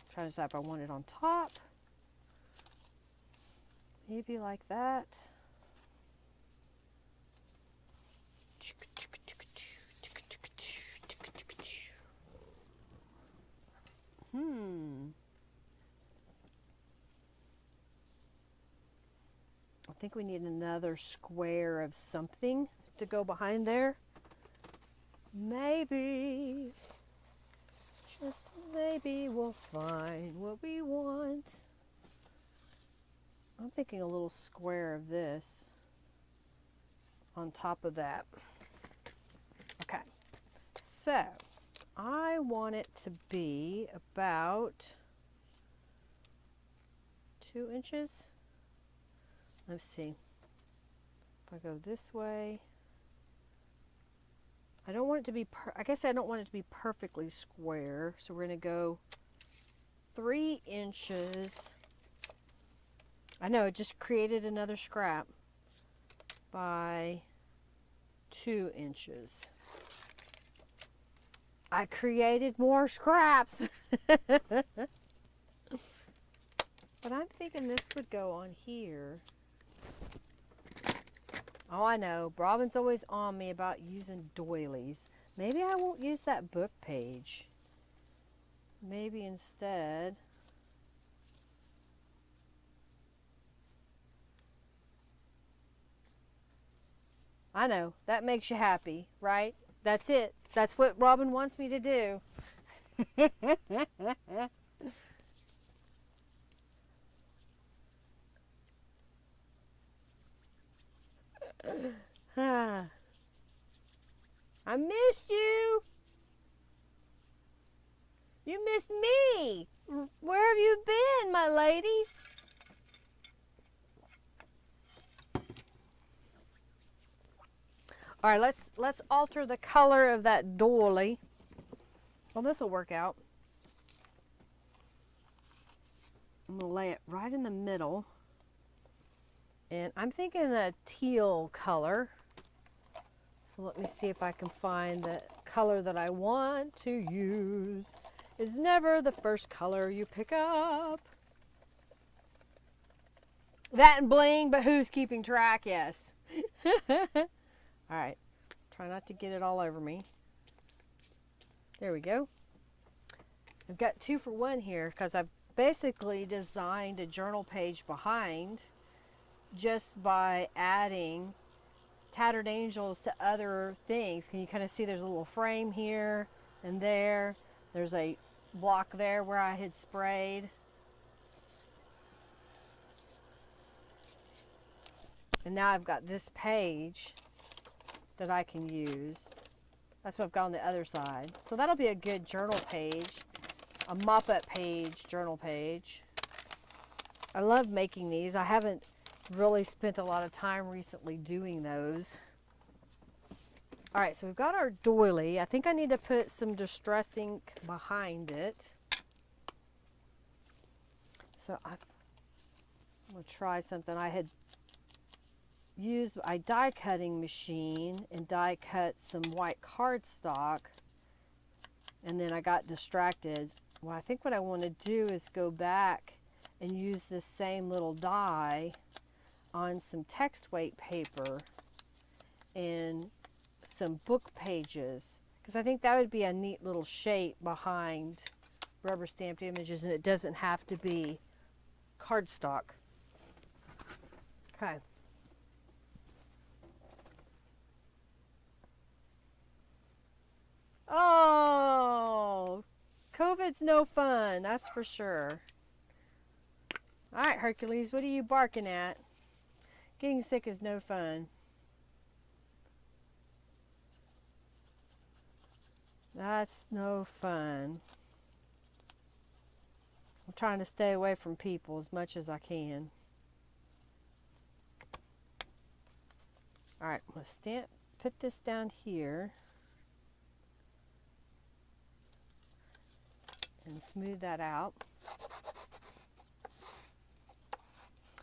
I'm trying to decide if I want it on top. Maybe like that. I think we need another square of something to go behind there. Maybe, just maybe we'll find what we want. I'm thinking a little square of this on top of that. Okay, so I want it to be about 2 inches. Let's see. If I go this way, I don't want it to be, I guess I don't want it to be perfectly square. So we're going to go 3 inches. I know, it just created another scrap by 2 inches. I created more scraps. But I'm thinking this would go on here. Oh, I know. Robin's always on me about using doilies. Maybe I won't use that book page. Maybe instead. I know. That makes you happy, right? That's it. That's what Robin wants me to do. I missed you. You missed me. Where have you been, my lady? All right, let's alter the color of that doily. Well, this will work out. I'm gonna lay it right in the middle. And I'm thinking a teal color. So let me see if I can find the color that I want to use. Is never the first color you pick up. That and bling, but who's keeping track? Yes. All right, try not to get it all over me. There we go. I've got 2 for 1 here because I've basically designed a journal page behind just by adding tattered angels to other things. Can you kind of see there's a little frame here, And there's a block there where I had sprayed. And now I've got this page that I can use. That's what I've got on the other side. So that'll be a good journal page, a mop-up page, journal page. I love making these. I haven't really spent a lot of time recently doing those. All right, so we've got our doily. I think I need to put some distress ink behind it. So I'm gonna try something. I had used a die cutting machine and die cut some white cardstock, and then I got distracted. Well, I think what I want to do is go back and use this same little die on some text weight paper and some book pages, because I think that would be a neat little shape behind rubber stamped images, and it doesn't have to be cardstock. Okay. Oh, COVID's no fun, that's for sure. All right, Hercules, what are you barking at? Getting sick is no fun. That's no fun. I'm trying to stay away from people as much as I can. All right, I'm gonna put this down here and smooth that out.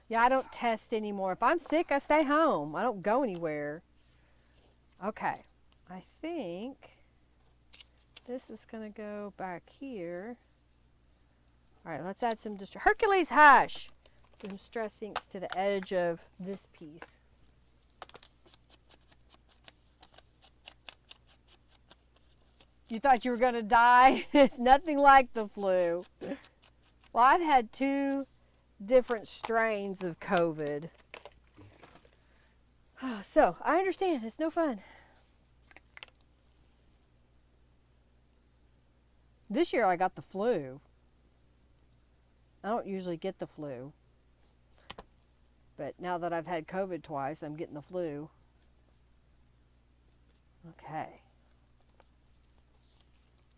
Yeah, I don't test anymore. If I'm sick, I stay home. I don't go anywhere. Okay, I think this is gonna go back here. All right, let's add some Hercules, hush! Some distress inks to the edge of this piece. You thought you were gonna die? It's nothing like the flu. Well, I've had 2 different strains of COVID. So, I understand, it's no fun. This year I got the flu. I don't usually get the flu. But now that I've had COVID twice, I'm getting the flu. Okay.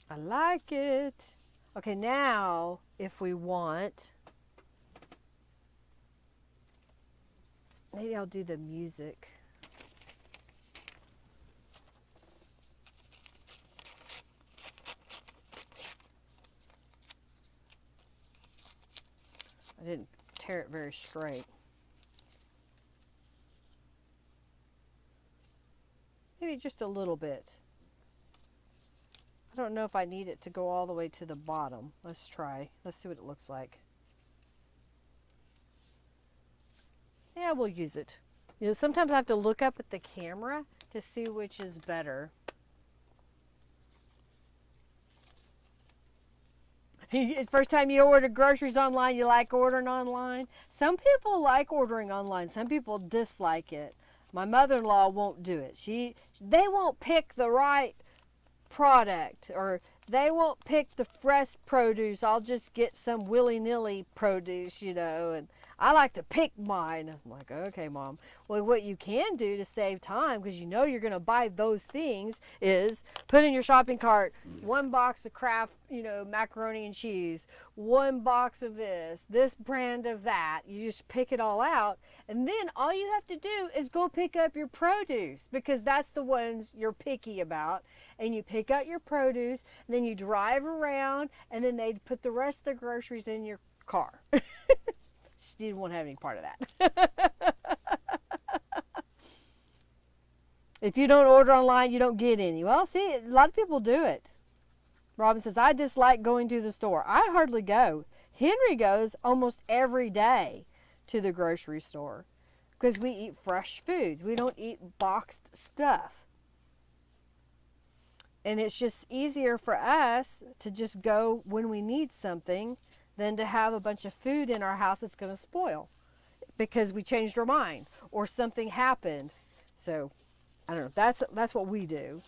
I like it. Okay, now if we want, maybe I'll do the music. I didn't tear it very straight. Maybe just a little bit. I don't know if I need it to go all the way to the bottom. Let's try. Let's see what it looks like. Yeah, we'll use it. You know, sometimes I have to look up at the camera to see which is better. First time you order groceries online, you like ordering online? Some people like ordering online. Some people dislike it. My mother-in-law won't do it. They won't pick the right product, or they won't pick the fresh produce. I'll just get some willy-nilly produce, you know, and I like to pick mine. I'm like, okay, Mom. Well, what you can do to save time, because you know you're going to buy those things, is put in your shopping cart 1 box of Kraft, you know, macaroni and cheese, 1 box of this brand of that. You just pick it all out, and then all you have to do is go pick up your produce, because that's the ones you're picky about. And you pick up your produce, and then you drive around, and then they put the rest of the groceries in your car. She didn't want to have any part of that. If you don't order online, you don't get any. Well, see, a lot of people do it. Robin says, I dislike going to the store. I hardly go. Henry goes almost every day to the grocery store because we eat fresh foods. We don't eat boxed stuff. And it's just easier for us to just go when we need something than to have a bunch of food in our house that's going to spoil because we changed our mind or something happened. So, I don't know. That's what we do.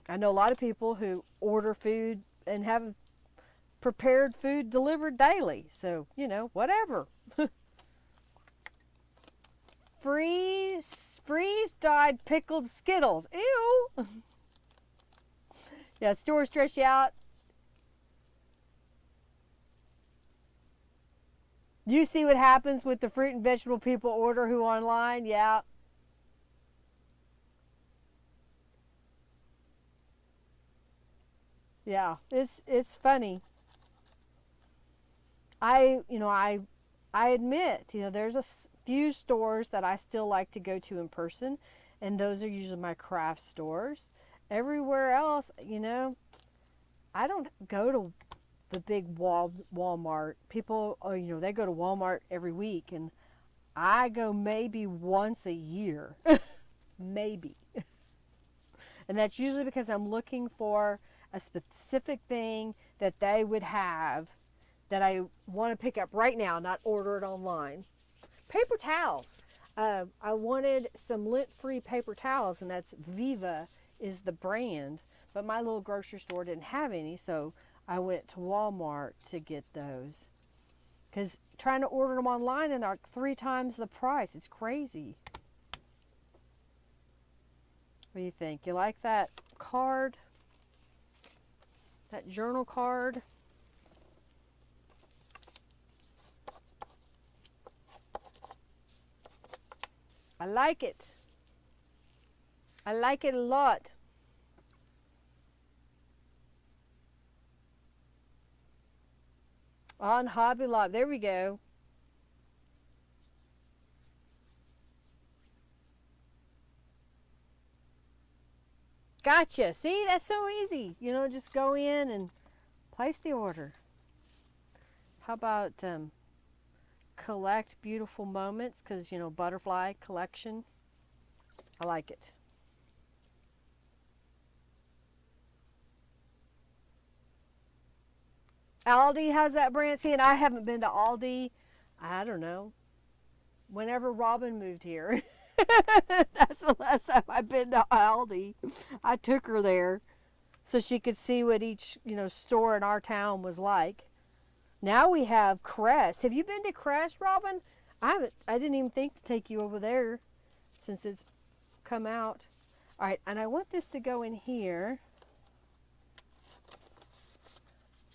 I know a lot of people who order food and have prepared food delivered daily. So, you know, whatever. Freeze-dried pickled Skittles. Ew. Yeah, stores stress you out. You see what happens with the fruit and vegetable people order who online? Yeah. Yeah, it's funny. I admit, you know, there's a few stores that I still like to go to in person, and those are usually my craft stores. Everywhere else, you know, I don't go to the big Walmart. People, oh, you know, they go to Walmart every week, and I go maybe once a year, maybe. And that's usually because I'm looking for a specific thing that they would have that I want to pick up right now, not order it online. Paper towels. I wanted some lint-free paper towels, and that's Viva is the brand, but my little grocery store didn't have any, so I went to Walmart to get those. Because trying to order them online and they're like 3 times the price. It's crazy. What do you think? You like that card? That journal card? I like it. I like it a lot. On Hobby Lobby. There we go. Gotcha. See, that's so easy. You know, just go in and place the order. How about collect beautiful moments? Because, you know, butterfly collection. I like it. Aldi has that brand. See, and I haven't been to Aldi, I don't know, whenever Robin moved here. That's the last time I've been to Aldi. I took her there so she could see what each, you know, store in our town was like. Now we have Crest. Have you been to Crest, Robin? I didn't even think to take you over there since it's come out. All right, and I want this to go in here.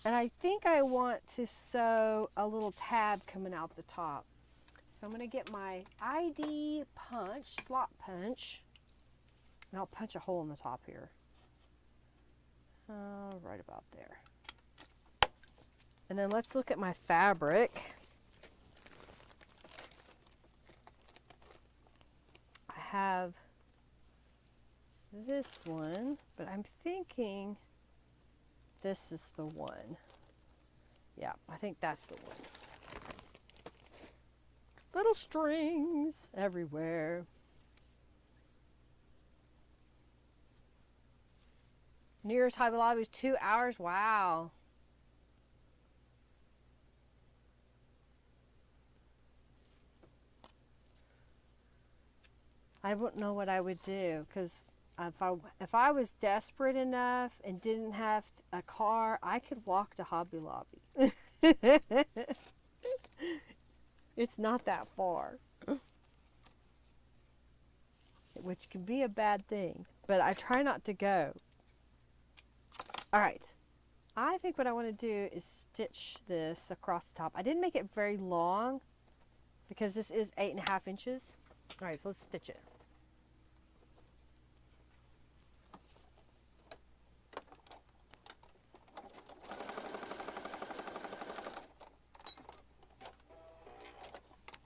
And I think I want to sew a little tab coming out the top. So I'm going to get my ID punch, slot punch, and I'll punch a hole in the top here. Right about there. And then let's look at my fabric. I have this one, but I'm thinking this is the one. Yeah, I think that's the one. Little strings everywhere. Nearest Hobby Lobby is 2 hours. Wow. I wouldn't know what I would do, because if I was desperate enough and didn't have a car, I could walk to Hobby Lobby. It's not that far, which can be a bad thing, but I try not to go. All right, I think what I want to do is stitch this across the top. I didn't make it very long because this is 8.5 inches. All right, so let's stitch it.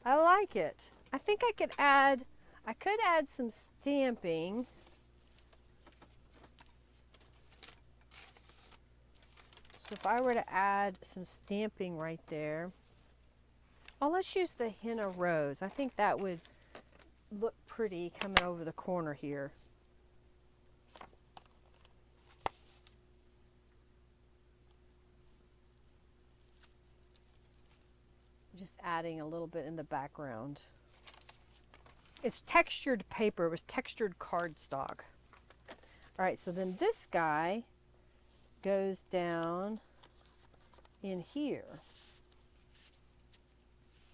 I like it. I think I could add some stamping. So if I were to add some stamping right there, oh, let's use the henna rose. I think that would look pretty coming over the corner here. Just adding a little bit in the background. It's textured paper. It was textured cardstock. All right, so then this guy goes down in here.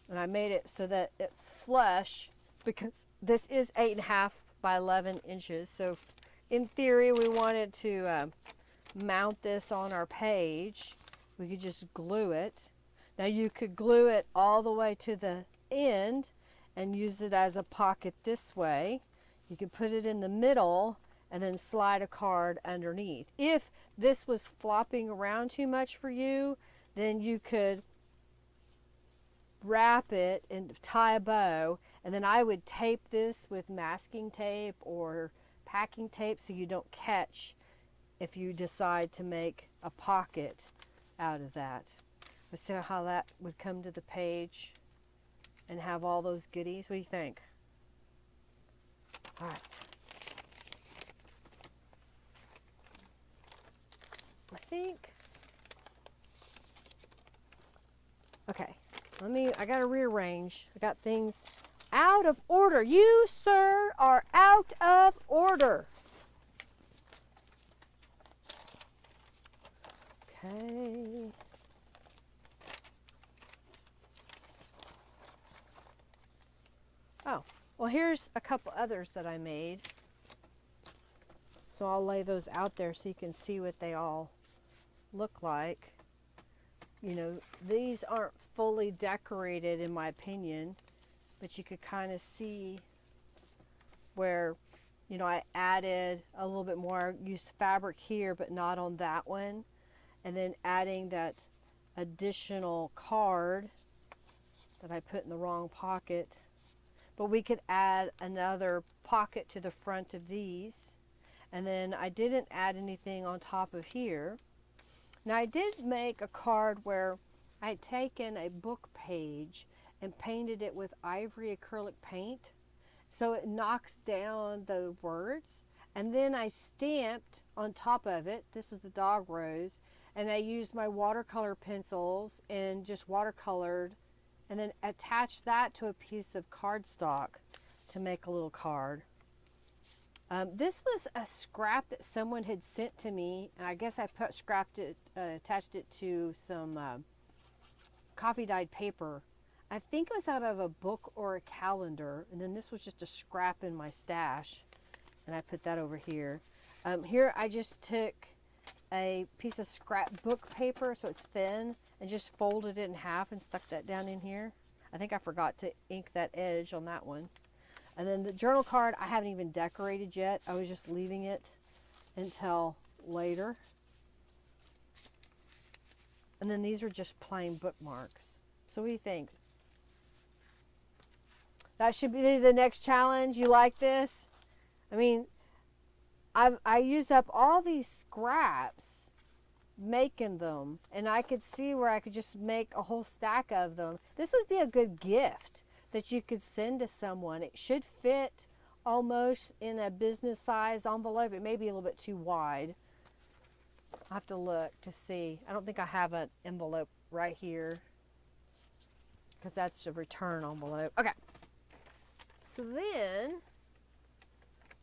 And I made it so that it's flush because this is 8.5 by 11 inches. So in theory, we wanted to mount this on our page. We could just glue it. Now you could glue it all the way to the end and use it as a pocket this way. You could put it in the middle and then slide a card underneath. If this was flopping around too much for you, then you could wrap it and tie a bow, and then I would tape this with masking tape or packing tape so you don't catch if you decide to make a pocket out of that. Let's see how that would come to the page and have all those goodies. What do you think? All right. I think, okay. I gotta rearrange. I got things out of order. You, sir, are out of order. Okay. Oh, well, here's a couple others that I made. So I'll lay those out there so you can see what they all look like. You know, these aren't fully decorated in my opinion, but you could kind of see where, you know, I added a little bit more, used fabric here, but not on that one. And then adding that additional card that I put in the wrong pocket. But we could add another pocket to the front of these. And then I didn't add anything on top of here. Now I did make a card where I had taken a book page and painted it with ivory acrylic paint so it knocks down the words, and then I stamped on top of it, this is the dog rose, and I used my watercolor pencils and just watercolored and then attached that to a piece of cardstock to make a little card. This was a scrap that someone had sent to me, and I guess I attached it to some coffee dyed paper. I think it was out of a book or a calendar, and then this was just a scrap in my stash, and I put that over here. Here I just took a piece of scrapbook paper, so it's thin, and just folded it in half and stuck that down in here. I think I forgot to ink that edge on that one. And then the journal card, I haven't even decorated yet. I was just leaving it until later. And then these are just plain bookmarks. So what do you think? That should be the next challenge. You like this? I mean, I used up all these scraps making them, and I could see where I could just make a whole stack of them. This would be a good gift that you could send to someone. It should fit almost in a business size envelope. It may be a little bit too wide. I'll have to look to see. I don't think I have an envelope right here because that's a return envelope. Okay. So then,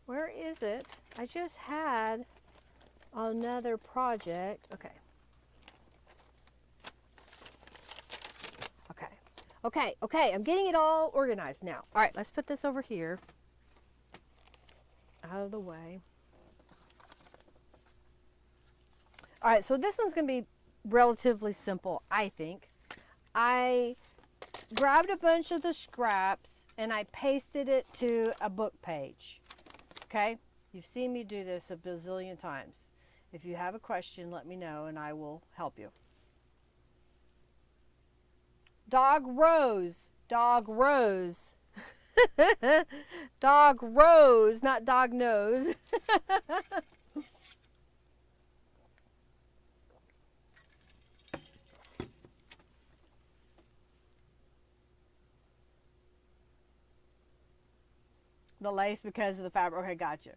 where is it? I just had another project. Okay. Okay, I'm getting it all organized now. All right, let's put this over here, out of the way. All right, so this one's gonna be relatively simple, I think. I grabbed a bunch of the scraps and I pasted it to a book page, okay? You've seen me do this a bazillion times. If you have a question, let me know and I will help you. Dog Rose, Dog Rose. Dog Rose, not dog nose. The lace because of the fabric. Okay, gotcha.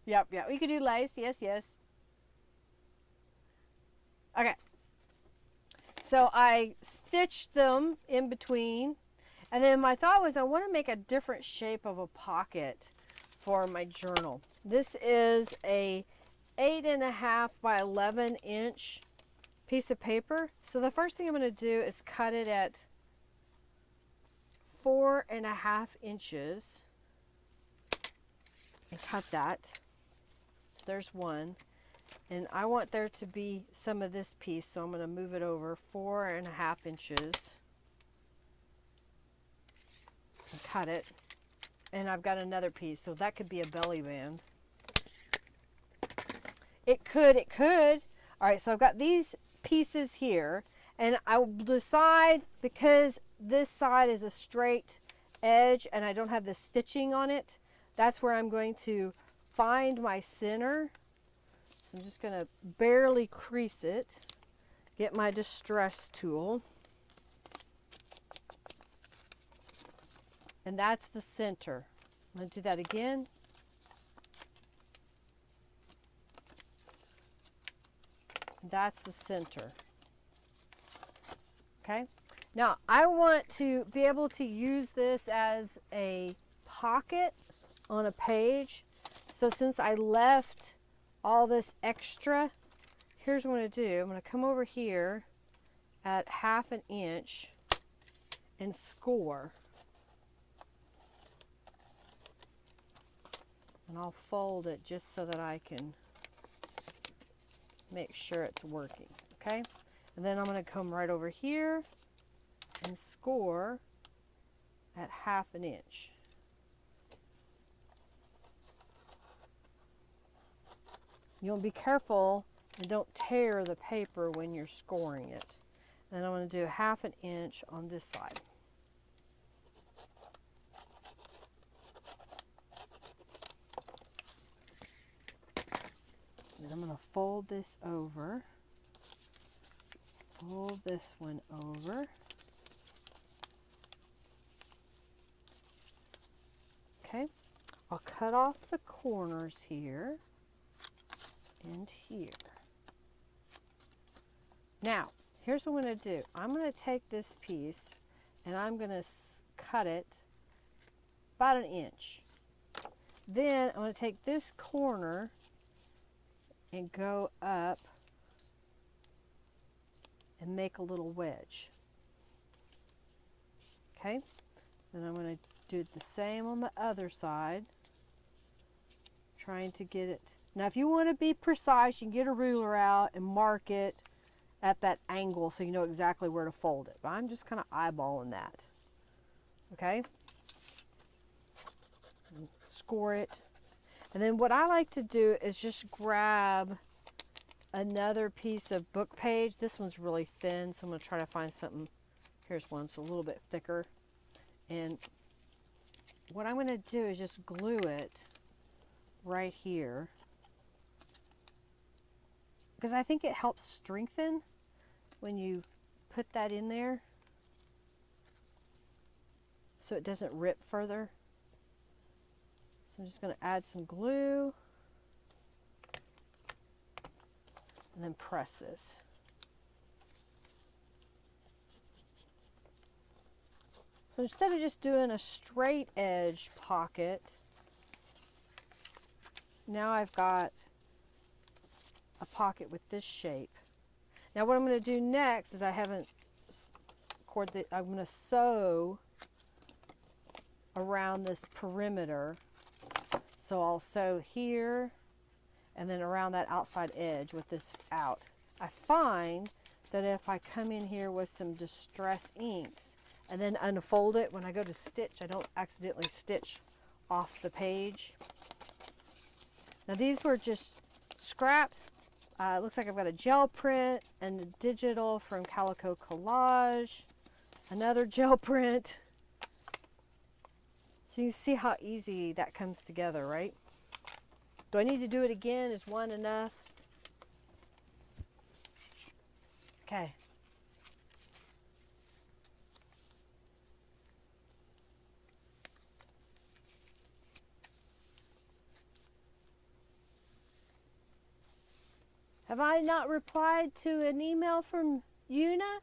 Yep. We could do lace. Yes. Okay. So I stitched them in between, and then my thought was I want to make a different shape of a pocket for my journal. This is a 8.5 by 11 inch piece of paper. So the first thing I'm going to do is cut it at 4.5 inches and cut that. So there's one. And I want there to be some of this piece, so I'm going to move it over 4.5 inches and cut it. And I've got another piece, so that could be a belly band. It could. All right, so I've got these pieces here, and I will decide, because this side is a straight edge and I don't have the stitching on it, that's where I'm going to find my center. So I'm just going to barely crease it, get my distress tool, and that's the center. I'm going to do that again. That's the center. Okay. Now I want to be able to use this as a pocket on a page. So since I left all this extra, here's what I'm going to do. I'm going to come over here at 1/2 inch and score. And I'll fold it just so that I can make sure it's working, okay? And then I'm going to come right over here and score at 1/2 inch. You'll be careful and don't tear the paper when you're scoring it. And I'm going to do 1/2 inch on this side. And I'm going to fold this over. Fold this one over. Okay, I'll cut off the corners here and here. Now, here's what I'm going to do. I'm going to take this piece and I'm going to cut it about 1 inch. Then I'm going to take this corner and go up and make a little wedge. Okay, then I'm going to do the same on the other side, trying to get it. Now if you want to be precise, you can get a ruler out and mark it at that angle so you know exactly where to fold it. But I'm just kind of eyeballing that. Okay, and score it. And then what I like to do is just grab another piece of book page. This one's really thin, so I'm going to try to find something. Here's one, it's a little bit thicker. And what I'm going to do is just glue it right here, because I think it helps strengthen when you put that in there so it doesn't rip further. So I'm just going to add some glue and then press this. So instead of just doing a straight edge pocket, now I've got a pocket with this shape. Now what I'm going to do next is, I haven't scored the, I'm going to sew around this perimeter. So I'll sew here and then around that outside edge with this out. I find that if I come in here with some distress inks and then unfold it, when I go to stitch, I don't accidentally stitch off the page. Now these were just scraps. It looks like I've got a gel print and a digital from Calico Collage, another gel print. So you see how easy that comes together, right? Do I need to do it again? Is one enough? Okay. Have I not replied to an email from Una?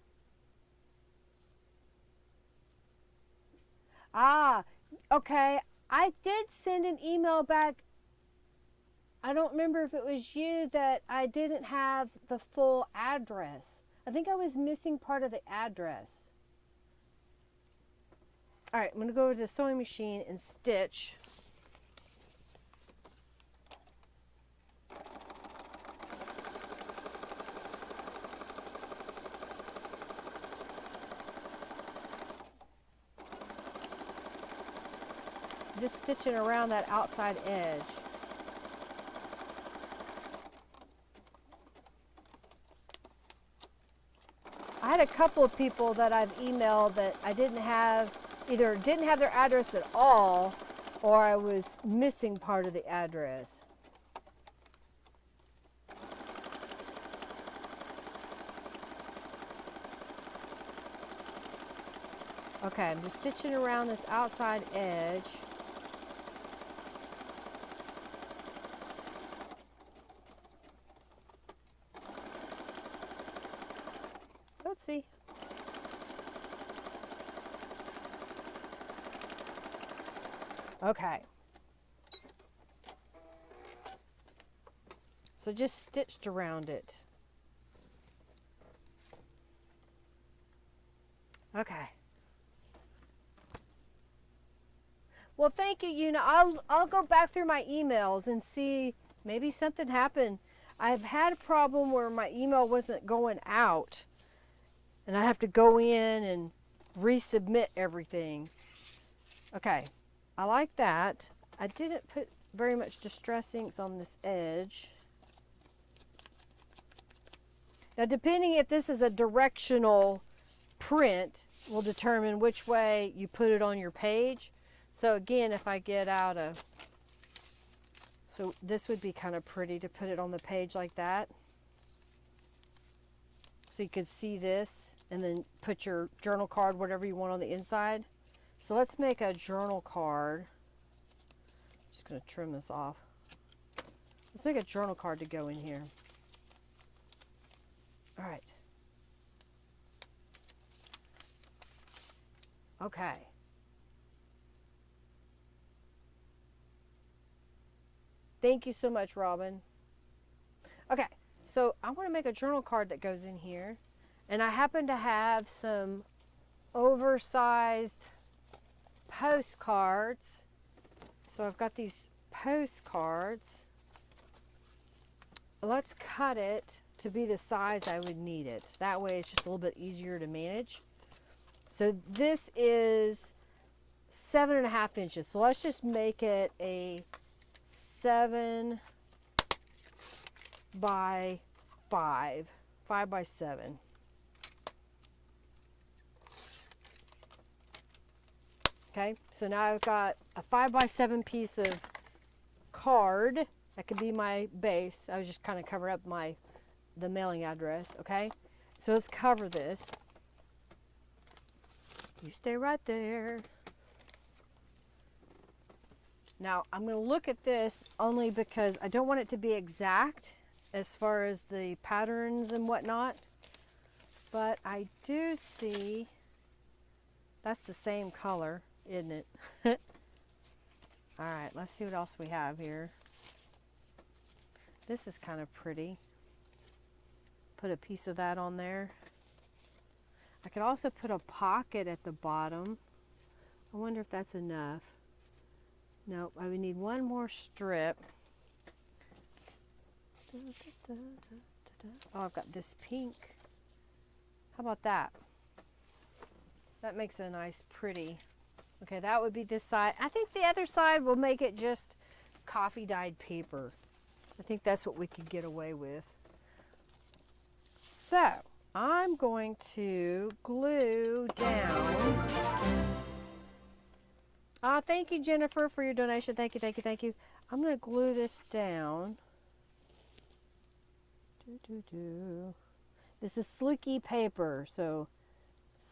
Ah, okay. I did send an email back I don't remember if it was you that I didn't have the full address. I think I was missing part of the address. All right, I'm gonna go to the sewing machine and stitch. Just stitching around that outside edge. I had a couple of people that I've emailed that I either didn't have their address at all, or I was missing part of the address. Okay, I'm just stitching around this outside edge. Oopsie. Okay. So just stitched around it. Okay. Well, thank you, Una. I'll go back through my emails and see, maybe something happened. I've had a problem where my email wasn't going out, and I have to go in and resubmit everything. Okay, I like that. I didn't put very much distress inks on this edge. Now, depending if this is a directional print, will determine which way you put it on your page. So again, if I get out so this would be kind of pretty to put it on the page like that. So you could see this and then put your journal card, whatever you want on the inside. So let's make a journal card. Just gonna trim this off. Let's make a journal card to go in here. All right. Okay. Thank you so much, Robin. Okay, so I want to make a journal card that goes in here. And I happen to have some oversized postcards. So I've got these postcards. Let's cut it to be the size I would need it. That way it's just a little bit easier to manage. So this is 7.5 inches. So let's just make it a 7 by 5 by 7. Okay, so now I've got a 5 by 7 piece of card. That could be my base. I was just kind of cover up the mailing address, okay? So let's cover this. You stay right there. Now, I'm going to look at this only because I don't want it to be exact as far as the patterns and whatnot. But I do see that's the same color, isn't it? All right, let's see what else we have here. This is kind of pretty. Put a piece of that on there. I could also put a pocket at the bottom. I wonder if that's enough. Nope, I would need one more strip. Oh, I've got this pink. How about that? That makes it a nice, pretty. Okay, that would be this side. I think the other side will make it just coffee dyed paper. I think that's what we could get away with. So, I'm going to glue down. Thank you, Jennifer, for your donation. Thank you, thank you, thank you. I'm going to glue this down. This is slicky paper. So,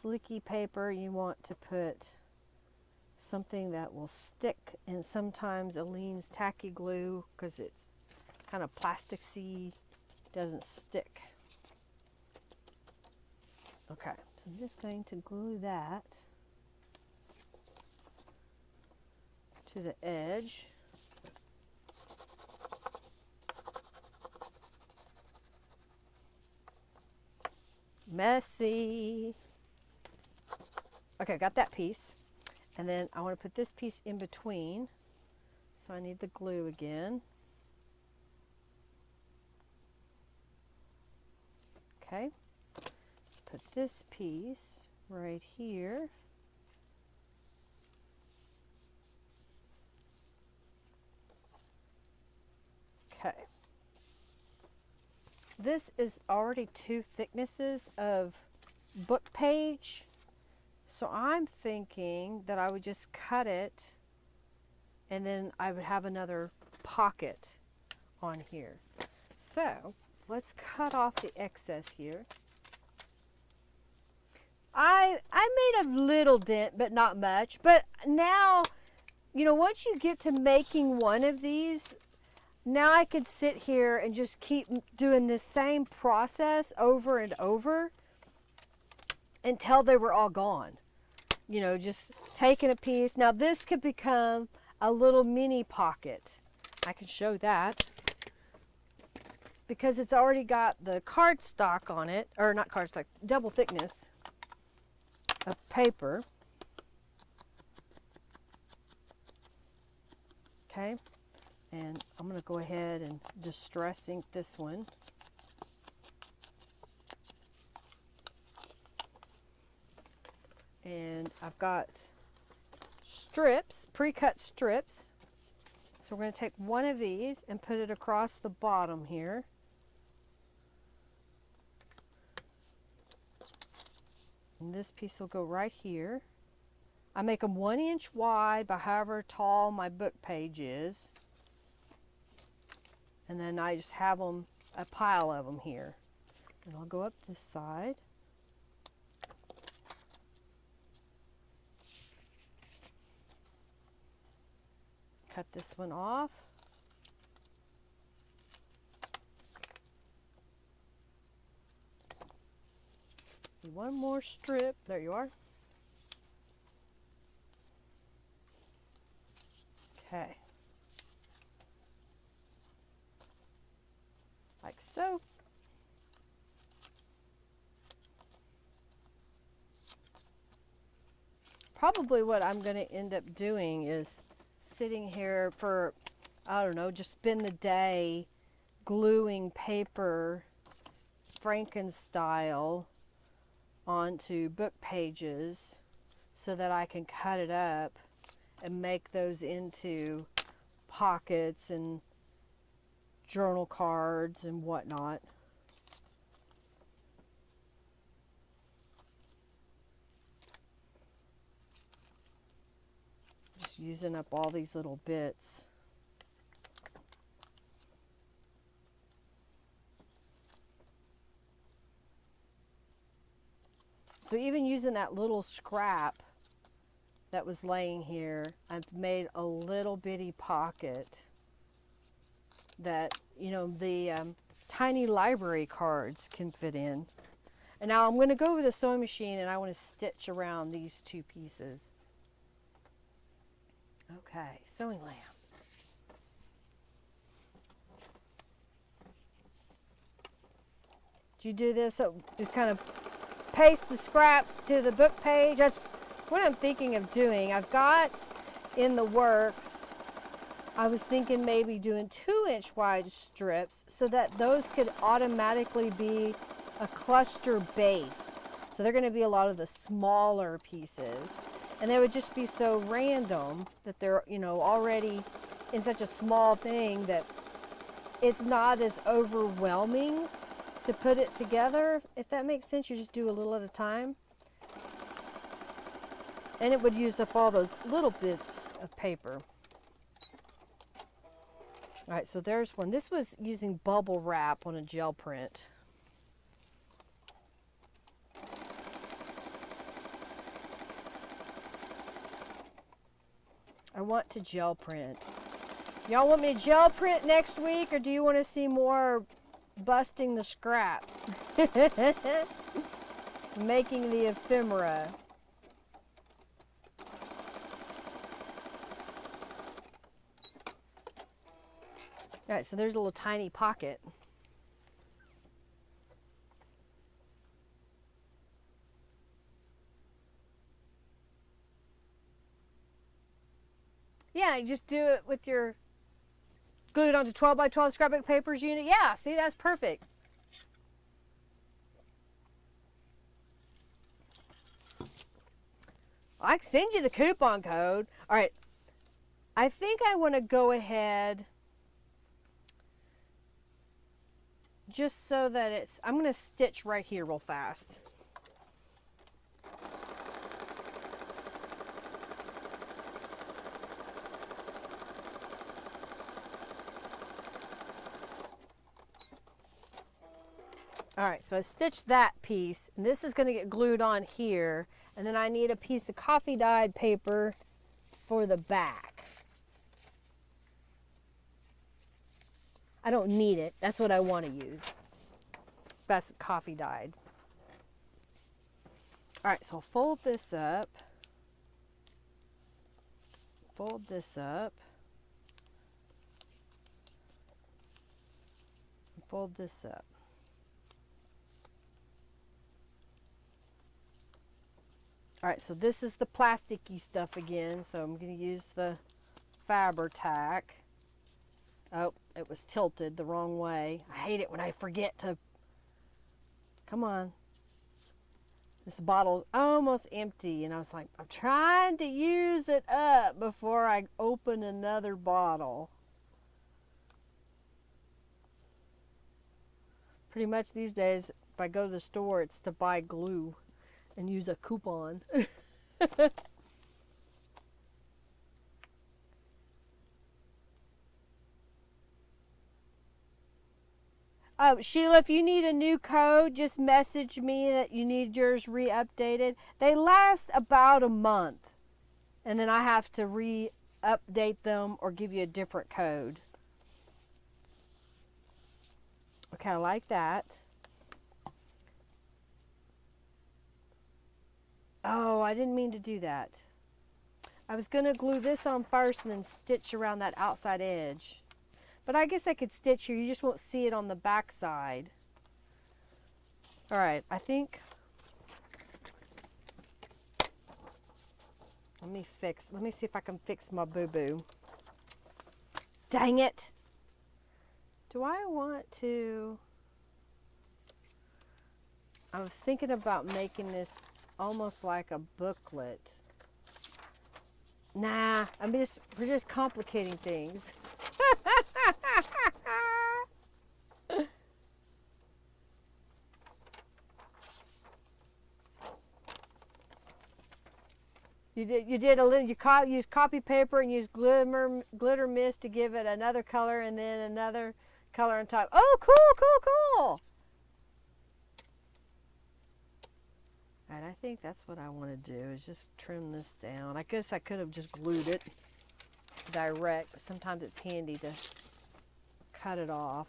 slicky paper, you want to put something that will stick. And sometimes Aleene's tacky glue, because it's kind of plasticky, doesn't stick. Okay, so I'm just going to glue that to the edge. Messy. Okay, I got that piece. And then I want to put this piece in between. So I need the glue again. Okay. Put this piece right here. Okay. This is already 2 thicknesses of book page. So I'm thinking that I would just cut it and then I would have another pocket on here. So let's cut off the excess here. I made a little dent, but not much. But now, you know, once you get to making one of these, now I could sit here and just keep doing this same process over and over until they were all gone. You know, just taking a piece. Now this could become a little mini pocket. I can show that because it's already got the cardstock on it, or not cardstock, double thickness of paper. Okay, and I'm going to go ahead and distress ink this one. And I've got strips, pre-cut strips. So we're going to take one of these and put it across the bottom here. And this piece will go right here. I make them 1 inch wide by however tall my book page is. And then I just have them, a pile of them here. And I'll go up this side. Cut this one off. One more strip. There you are. Okay. Like so. Probably what I'm going to end up doing is sitting here for, I don't know, just spend the day gluing paper Franken-style onto book pages so that I can cut it up and make those into pockets and journal cards and whatnot. Just using up all these little bits. So even using that little scrap that was laying here, I've made a little bitty pocket that, you know, the tiny library cards can fit in. And now I'm going to go over the sewing machine and I want to stitch around these 2 pieces. Okay, sewing lamp. Do you do this? So just kind of paste the scraps to the book page. That's what I'm thinking of doing. I've got in the works, I was thinking maybe doing 2-inch wide strips so that those could automatically be a cluster base. So they're going to be a lot of the smaller pieces. And they would just be so random that they're, you know, already in such a small thing that it's not as overwhelming to put it together, if that makes sense. You just do a little at a time. And it would use up all those little bits of paper. All right, so there's one. This was using bubble wrap on a gel print. I want to gel print. Y'all want me to gel print next week, or do you want to see more busting the scraps? Making the ephemera. All right, so there's a little tiny pocket. Yeah, you just do it with your, glue it onto 12 by 12 scrapbook papers unit. Yeah, see, that's perfect. I can send you the coupon code. All right, I think I want to go ahead just so that it's, I'm going to stitch right here real fast. All right, so I stitched that piece, and this is going to get glued on here, and then I need a piece of coffee dyed paper for the back. I don't need it. That's what I want to use. That's coffee dyed. All right, so I'll fold this up. Fold this up. Fold this up. All right, so this is the plasticky stuff again, so I'm going to use the Faber-Tac. Oh, it was tilted the wrong way. I hate it when I forget to... Come on. This bottle's almost empty, and I was like, I'm trying to use it up before I open another bottle. Pretty much these days, if I go to the store, it's to buy glue and use a coupon. Sheila, if you need a new code, just message me that you need yours re-updated. They last about a month, and then I have to re-update them or give you a different code. Okay, I like that. Oh, I didn't mean to do that. I was going to glue this on first and then stitch around that outside edge. But I guess I could stitch here. You just won't see it on the back side. All right, I think... Let me see if I can fix my boo-boo. Dang it! Do I want to... I was thinking about making this almost like a booklet. Nah, we're just complicating things. You used copy paper and used glitter mist to give it another color and then another color on top. Oh, cool, cool, cool. All right, I think that's what I want to do is just trim this down. I guess I could have just glued it direct, but sometimes it's handy to cut it off.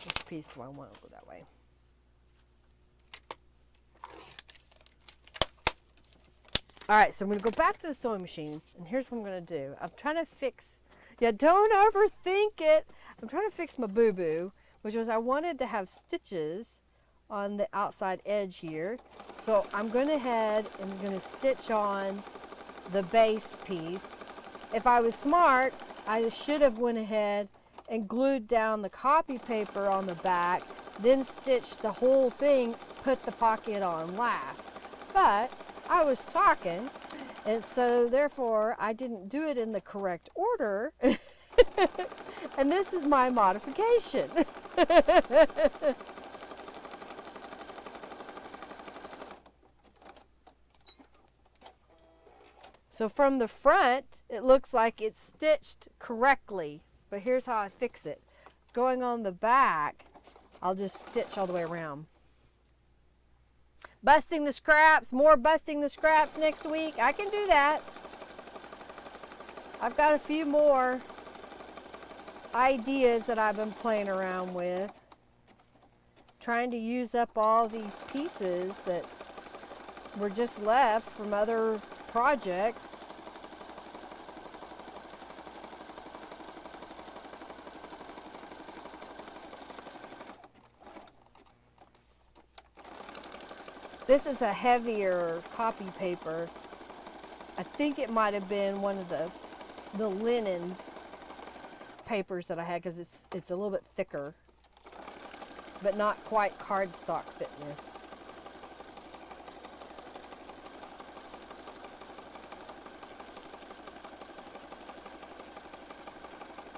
Which piece do I want to go that way? All right, so I'm going to go back to the sewing machine, and here's what I'm going to do. I'm trying to fix, yeah, don't overthink it. I'm trying to fix my boo-boo, which was I wanted to have stitches on the outside edge here. So I'm going to head and going to stitch on the base piece. If I was smart, I should have went ahead and glued down the copy paper on the back, then stitched the whole thing, put the pocket on last. But I was talking, and so therefore I didn't do it in the correct order. And this is my modification. So from the front, it looks like it's stitched correctly, but here's how I fix it. Going on the back, I'll just stitch all the way around. Busting the scraps, more busting the scraps next week. I can do that. I've got a few more ideas that I've been playing around with. Trying to use up all these pieces that were just left from other projects. This is a heavier copy paper, I think it might have been one of the linen papers that I had, because it's a little bit thicker, but not quite cardstock thickness.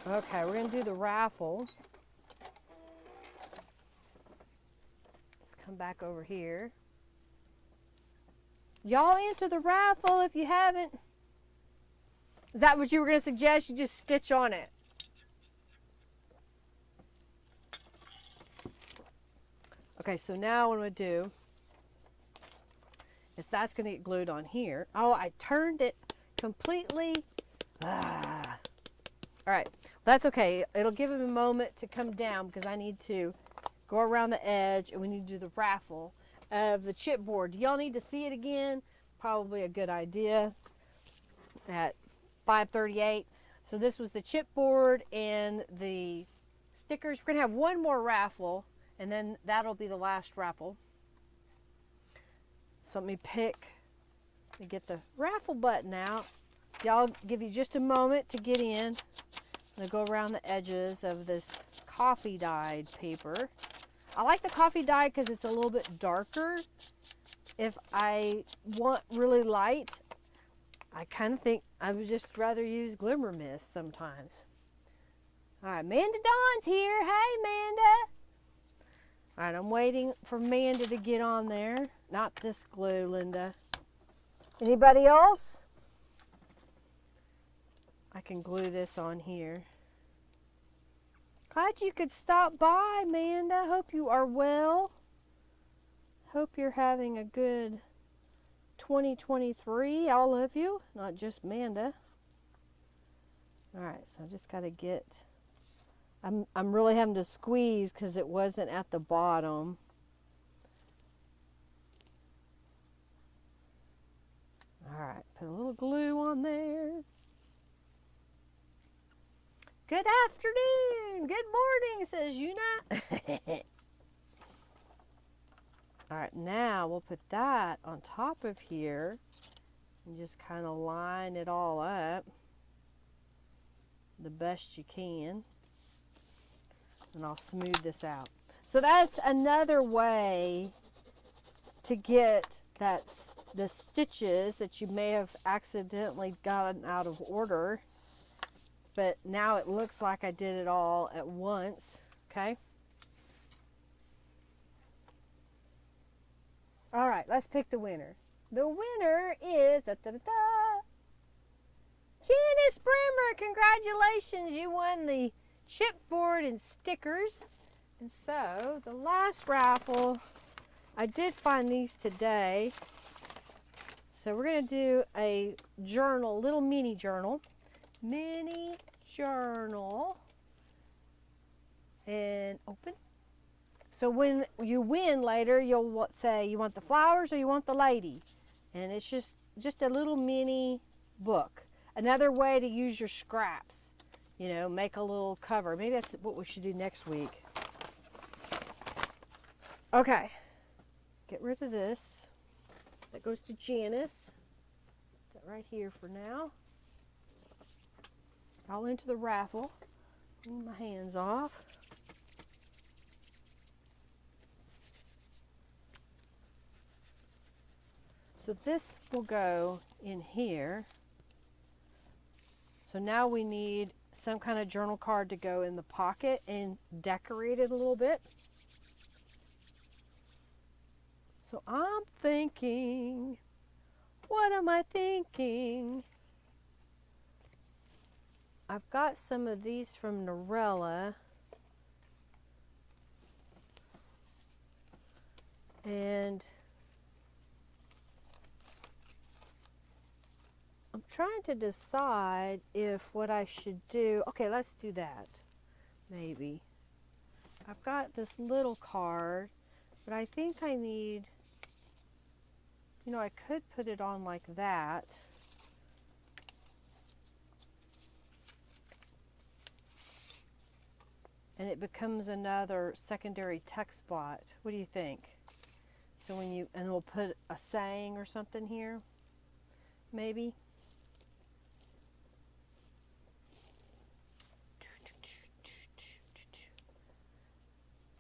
Okay, we're going to do the raffle. Let's come back over here. Y'all enter the raffle if you haven't. Is that what you were going to suggest? You just stitch on it. Okay, so now what I'm going to do is that's going to get glued on here. Oh, I turned it completely. All right, that's okay. It'll give it a moment to come down because I need to go around the edge and we need to do the raffle of the chipboard. Do y'all need to see it again? Probably a good idea at 5:38. So this was the chipboard and the stickers. We're gonna have one more raffle and then that'll be the last raffle. So let me get the raffle button out. Y'all, give you just a moment to get in. I'm gonna go around the edges of this coffee dyed paper. I like the coffee dye because it's a little bit darker. If I want really light, I kind of think I would just rather use Glimmer Mist sometimes. All right, Manda Dawn's here. Hey, Manda. All right, I'm waiting for Manda to get on there. Not this glue, Linda. Anybody else? I can glue this on here. Glad you could stop by, Amanda. Hope you are well. Hope you're having a good 2023, all of you, not just Amanda. All right, so I just got to get, I'm really having to squeeze because it wasn't at the bottom. All right, put a little glue on there. Good afternoon, good morning, says Yuna. All right, now we'll put that on top of here and just kind of line it all up the best you can. And I'll smooth this out. So that's another way to get the stitches that you may have accidentally gotten out of order. But now it looks like I did it all at once, okay? All right, let's pick the winner. The winner is, Janice Brimmer. Congratulations, you won the chipboard and stickers. And so, the last raffle, I did find these today. So we're gonna do a journal, little mini journal. Mini journal, and open. So when you win later, you'll say you want the flowers or you want the lady, and it's just a little mini book. Another way to use your scraps, you know, make a little cover. Maybe that's what we should do next week. Okay, get rid of this. That goes to Janice. Put that right here for now. All into the raffle. Clean my hands off. So this will go in here. So now we need some kind of journal card to go in the pocket and decorate it a little bit. So I'm thinking, what am I thinking? I've got some of these from Norella, and I'm trying to decide if what I should do. Okay, let's do that, maybe. I've got this little card, but I think I need, you know, I could put it on like that. And it becomes another secondary text spot. What do you think? So when you, and we'll put a saying or something here, maybe.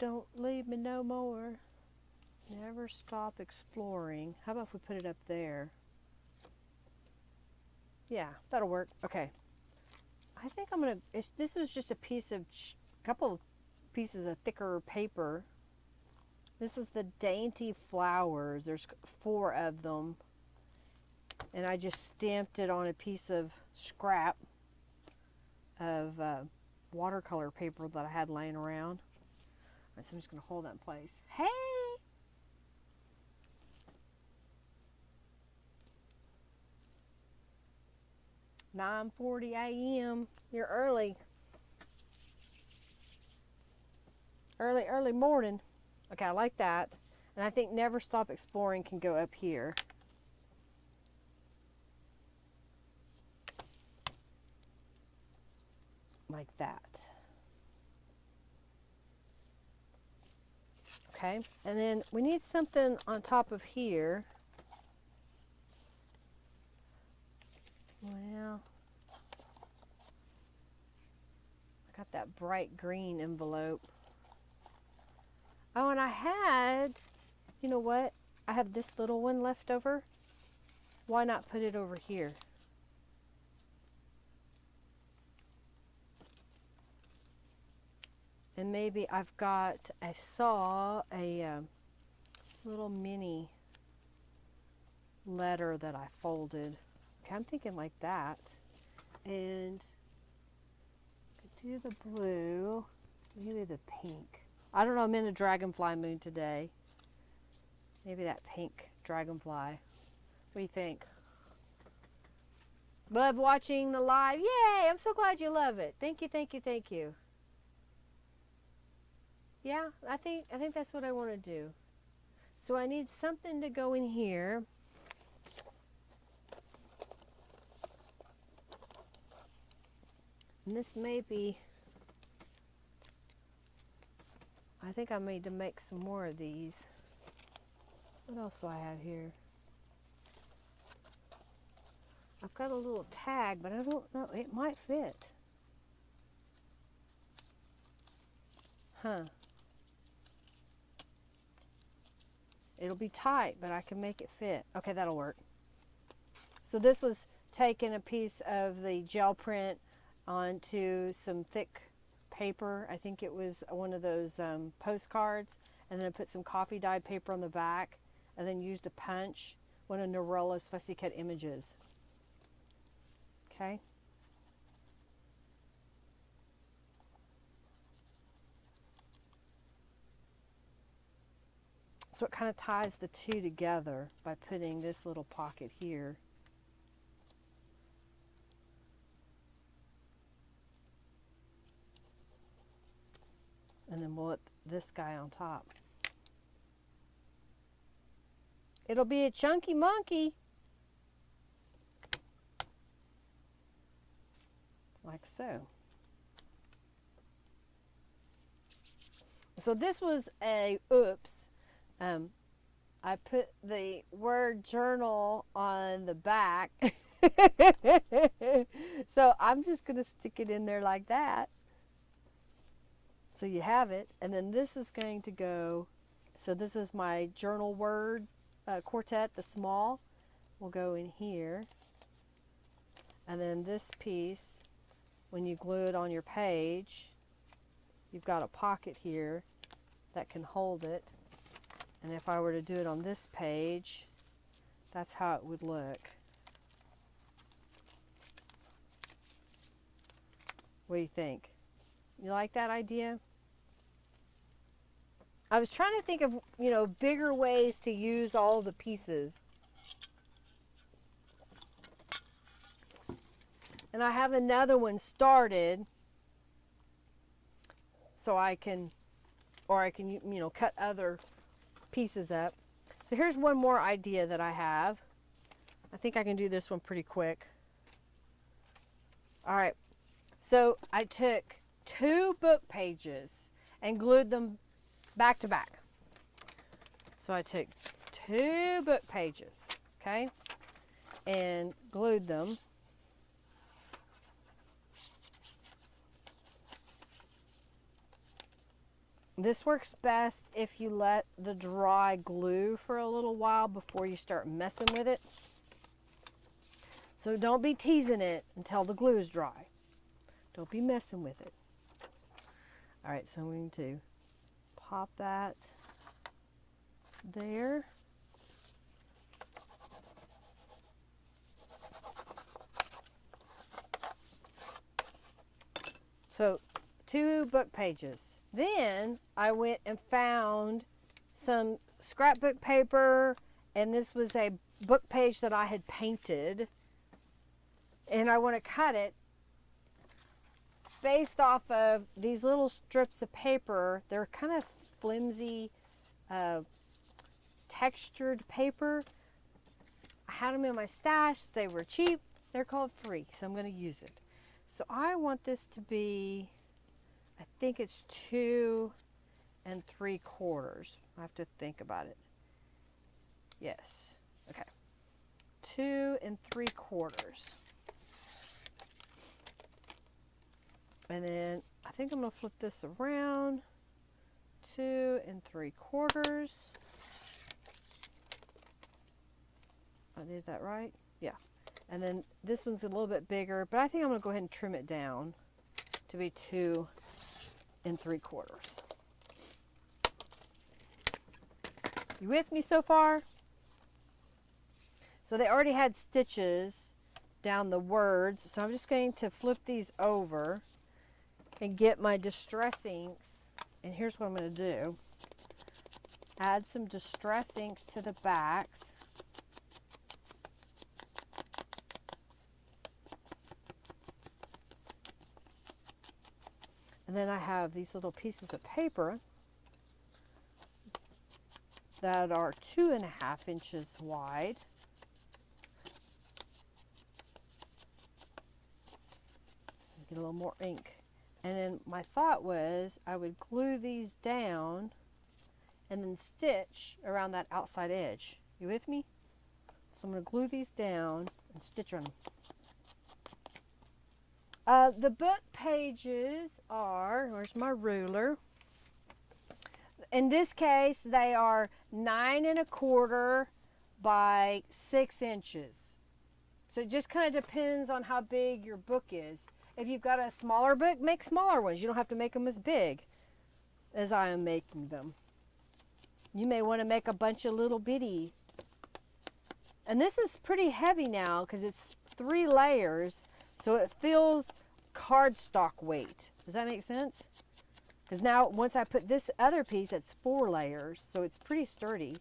don't leave me no more. Never stop exploring. How about if we put it up there? Yeah, that'll work. Okay. I think I'm gonna, this was just a couple of pieces of thicker paper. This is the Dainty Flowers. There's 4 of them. And I just stamped it on a piece of scrap of watercolor paper that I had laying around. All right, so I'm just gonna hold that in place. Hey! 9:40 a.m. You're early. Early morning. Okay, I like that. And I think Never Stop Exploring can go up here. Like that. Okay, and then we need something on top of here. Well, I got that bright green envelope. Oh, and I had, you know what? I have this little one left over. Why not put it over here? And maybe I saw a little mini letter that I folded. Okay, I'm thinking like that. And could do the blue, maybe the pink. I don't know, I'm in a dragonfly mood today. Maybe that pink dragonfly. What do you think? Love watching the live. Yay! I'm so glad you love it. Thank you, thank you, thank you. Yeah, I think that's what I want to do. So I need something to go in here. And this may be, I think I need to make some more of these. What else do I have here? I've got a little tag, but I don't know, it might fit. Huh. It'll be tight, but I can make it fit. Okay, that'll work. So this was taking a piece of the gel print onto some thick paper. I think it was one of those postcards, and then I put some coffee dyed paper on the back, and then used a punch, one of Norella's Fussy Cut Images. Okay. So it kind of ties the two together by putting this little pocket here. And then we'll put this guy on top. It'll be a chunky monkey. Like so. So this was a oops. I put the word journal on the back. So I'm just going to stick it in there like that. So you have it. And then this is going to go, so this is my journal word quartet, the small, will go in here. And then this piece, when you glue it on your page, you've got a pocket here that can hold it. And if I were to do it on this page, that's how it would look. What do you think? You like that idea? I was trying to think of, you know, bigger ways to use all the pieces. And I have another one started, so I can, or I can, you know, cut other pieces up. So here's one more idea that I have. I think I can do this one pretty quick. All right, so I took 2 book pages and glued them back to back. So I took 2 book pages, okay, and glued them. This works best if you let the dry glue for a little while before you start messing with it. So don't be teasing it until the glue is dry. Don't be messing with it. All right, so I'm going to pop that there. So 2 book pages. Then I went and found some scrapbook paper, and this was a book page that I had painted, and I want to cut it based off of these little strips of paper. They're kind of flimsy, textured paper. I had them in my stash. They were cheap. They're called free, so I'm going to use it. So I want this to be, I think it's 2 3/4. I have to think about it. Yes. Okay. 2 3/4. And then I think I'm going to flip this around. 2 3/4. I did that right? Yeah. And then this one's a little bit bigger, but I think I'm going to go ahead and trim it down to be 2 3/4. You with me so far? So they already had stitches down the words, so I'm just going to flip these over and get my distress inks. And here's what I'm going to do. Add some distress inks to the backs. And then I have these little pieces of paper that are 2.5 inches wide. Get a little more ink. And then my thought was I would glue these down and then stitch around that outside edge. You with me? So I'm going to glue these down and stitch on them. The book pages are, where's my ruler? In this case, they are 9 1/4 by 6 inches. So it just kind of depends on how big your book is. If you've got a smaller book, make smaller ones. You don't have to make them as big as I am making them. You may want to make a bunch of little bitty. And this is pretty heavy now because it's 3 layers, so it feels cardstock weight. Does that make sense? Because now once I put this other piece, it's 4 layers, so it's pretty sturdy.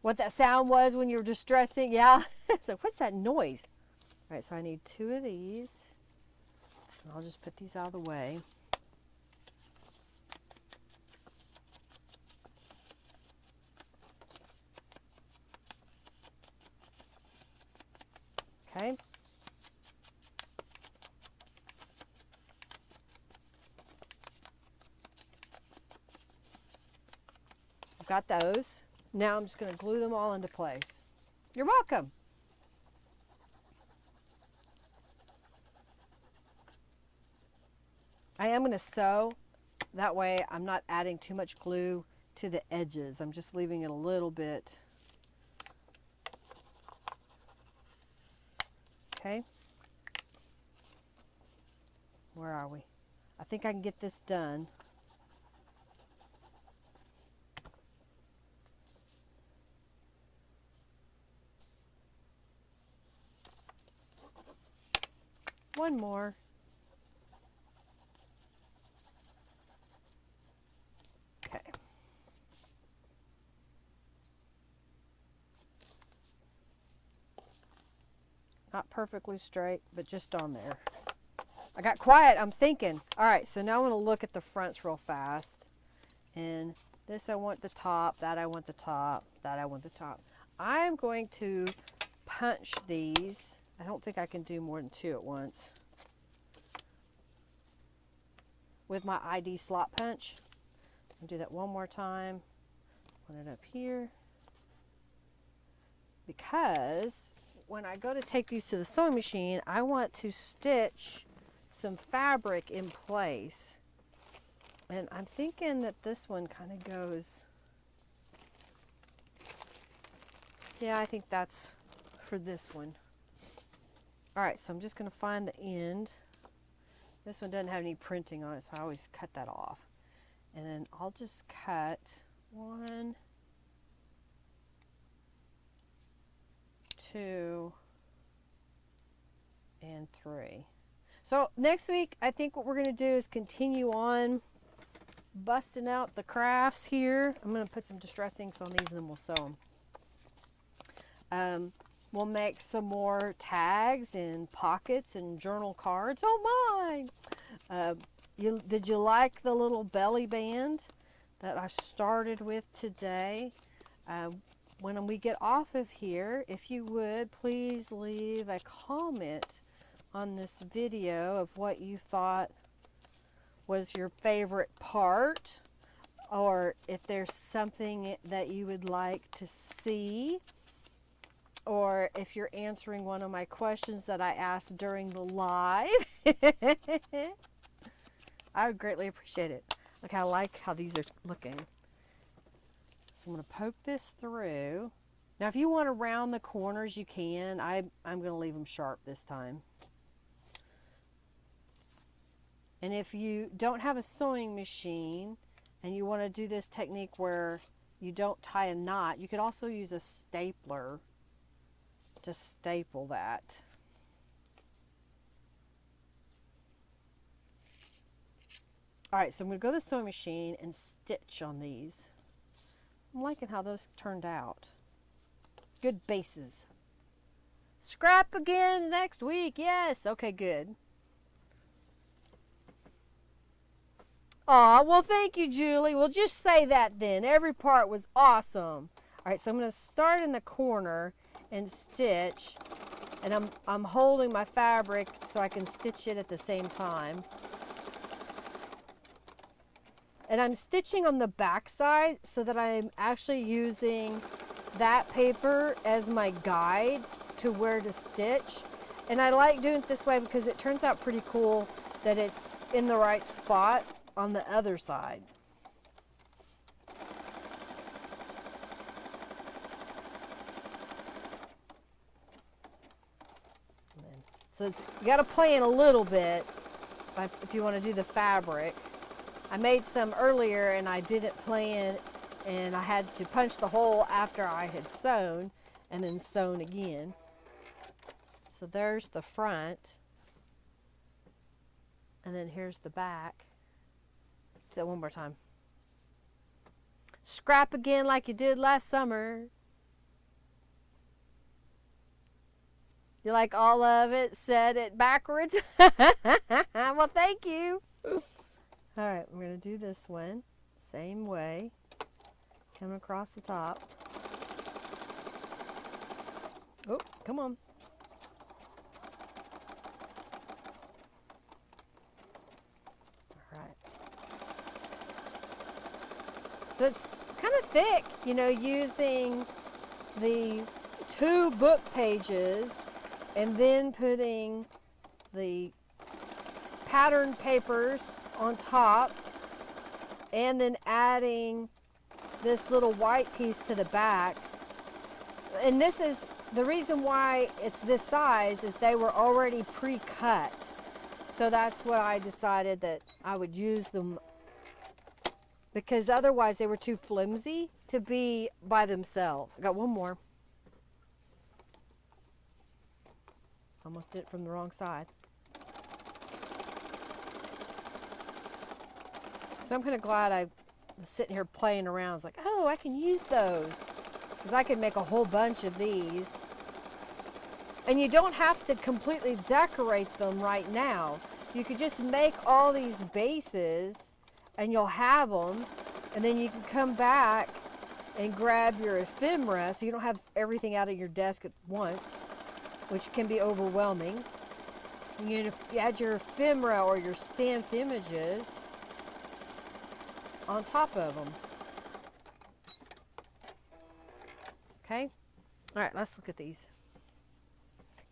What that sound was when you were distressing, yeah? So what's that noise? All right, so I need 2 of these. And I'll just put these out of the way. Okay. I've got those. Now I'm just going to glue them all into place. You're welcome. I am going to sew. That way I'm not adding too much glue to the edges. I'm just leaving it a little bit. Okay. Where are we? I think I can get this done. One more. Okay. Not perfectly straight, but just on there. I got quiet, I'm thinking. All right, so now I want to look at the fronts real fast. And this I want the top, that I want the top, that I want the top. I'm going to punch these. I don't think I can do more than 2 at once. With my ID slot punch. I'll do that one more time. Put it up here. Because when I go to take these to the sewing machine, I want to stitch some fabric in place. And I'm thinking that this one kind of goes, yeah, I think that's for this one. All right, so I'm just going to find the end. This one doesn't have any printing on it, so I always cut that off. And then I'll just cut 1, 2, and 3. So next week, I think what we're going to do is continue on busting out the crafts here. I'm going to put some distress inks on these and then we'll sew them. We'll make some more tags and pockets and journal cards. Oh my! Did you like the little belly band that I started with today? When we get off of here, if you would, please leave a comment on this video of what you thought was your favorite part, or if there's something that you would like to see, or if you're answering one of my questions that I asked during the live. I would greatly appreciate it. Look, I like how these are looking. So I'm going to poke this through. Now, if you want to round the corners, you can. I'm going to leave them sharp this time. And if you don't have a sewing machine and you want to do this technique where you don't tie a knot, you could also use a stapler to staple that. All right, so I'm going to go to the sewing machine and stitch on these. I'm liking how those turned out. Good bases. Scrap again next week. Yes. Okay, good. Aw, well, thank you, Julie. We'll just say that then. Every part was awesome. All right, so I'm going to start in the corner and stitch. And I'm holding my fabric so I can stitch it at the same time. And I'm stitching on the back side so that I'm actually using that paper as my guide to where to stitch. And I like doing it this way because it turns out pretty cool that it's in the right spot on the other side. So you got to plan a little bit if you want to do the fabric. I made some earlier and I didn't plan, and I had to punch the hole after I had sewn and then sewn again. So there's the front, and then here's the back. Do that one more time. Scrap again like you did last summer. You like all of it? Said it backwards? Well, thank you. All right, we're going to do this one. Same way. Come across the top. Oh, come on. All right. So it's kind of thick, you know, using the 2 book pages and then putting the pattern papers on top and then adding this little white piece to the back. And this is the reason why it's this size, is they were already pre-cut. So that's what I decided that I would use them, because otherwise they were too flimsy to be by themselves. I got one more. Almost did it from the wrong side. So I'm kind of glad I was sitting here playing around. It's like, oh, I can use those, because I could make a whole bunch of these. And you don't have to completely decorate them right now. You could just make all these bases and you'll have them, and then you can come back and grab your ephemera so you don't have everything out of your desk at once, which can be overwhelming. And you add your ephemera or your stamped images on top of them. Okay? All right, let's look at these.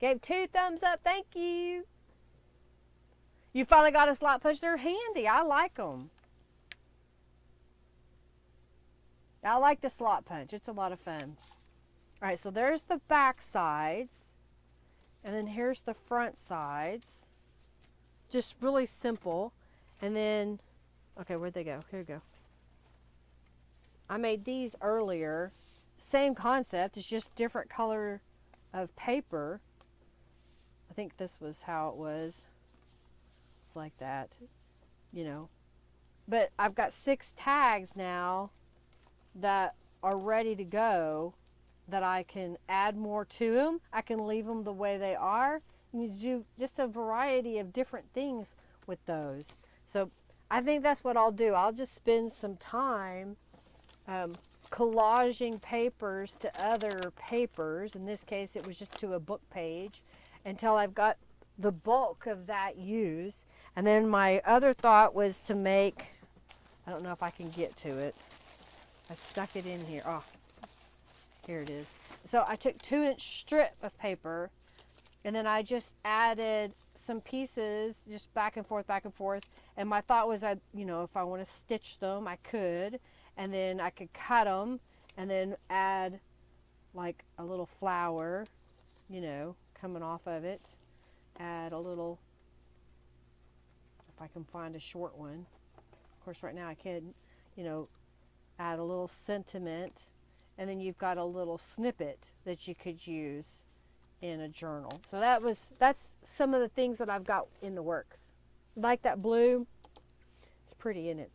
Gave 2 thumbs up, thank you. You finally got a slot punch. They're handy. I like them. I like the slot punch. It's a lot of fun. All right, so there's the back sides. And then here's the front sides. Just really simple. And then, okay, where'd they go? Here we go. I made these earlier. Same concept. It's just different color of paper. I think this was how it was. It's like that, you know. But I've got 6 tags now that are ready to go that I can add more to them. I can leave them the way they are. You do just a variety of different things with those. So I think that's what I'll do. I'll just spend some time collaging papers to other papers. In this case, it was just to a book page until I've got the bulk of that used. And then my other thought was to make, I don't know if I can get to it. I stuck it in here. Oh, here it is. So I took 2-inch strip of paper, and then I just added some pieces just back and forth, back and forth. And my thought was, you know, if I want to stitch them, I could. And then I could cut them and then add like a little flower, you know, coming off of it. Add a little, if I can find a short one. Of course, right now I can, you know, add a little sentiment. And then you've got a little snippet that you could use in a journal. So that's some of the things that I've got in the works. Like that blue, it's pretty in it.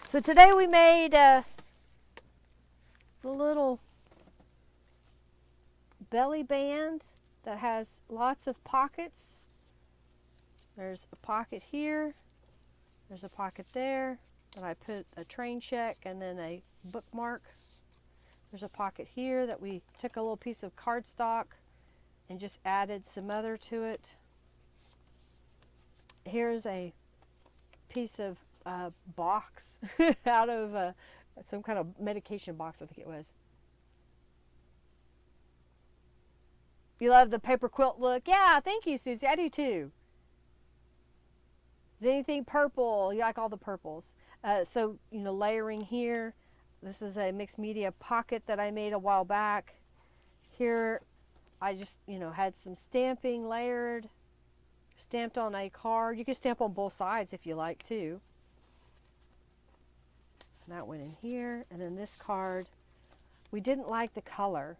So today we made the little belly band that has lots of pockets. There's a pocket here, there's a pocket there, and I put a train check and then a bookmark. There's a pocket here that we took a little piece of cardstock and just added some other to it. Here's a piece of box out of some kind of medication box, I think it was. You love the paper quilt look? Yeah, thank you, Susie. I do too. Is anything purple? You like all the purples. So, you know, layering here. This is a mixed media pocket that I made a while back. Here, I just, you know, had some stamping layered, stamped on a card. You can stamp on both sides if you like too. And that went in here. And then this card, we didn't like the color.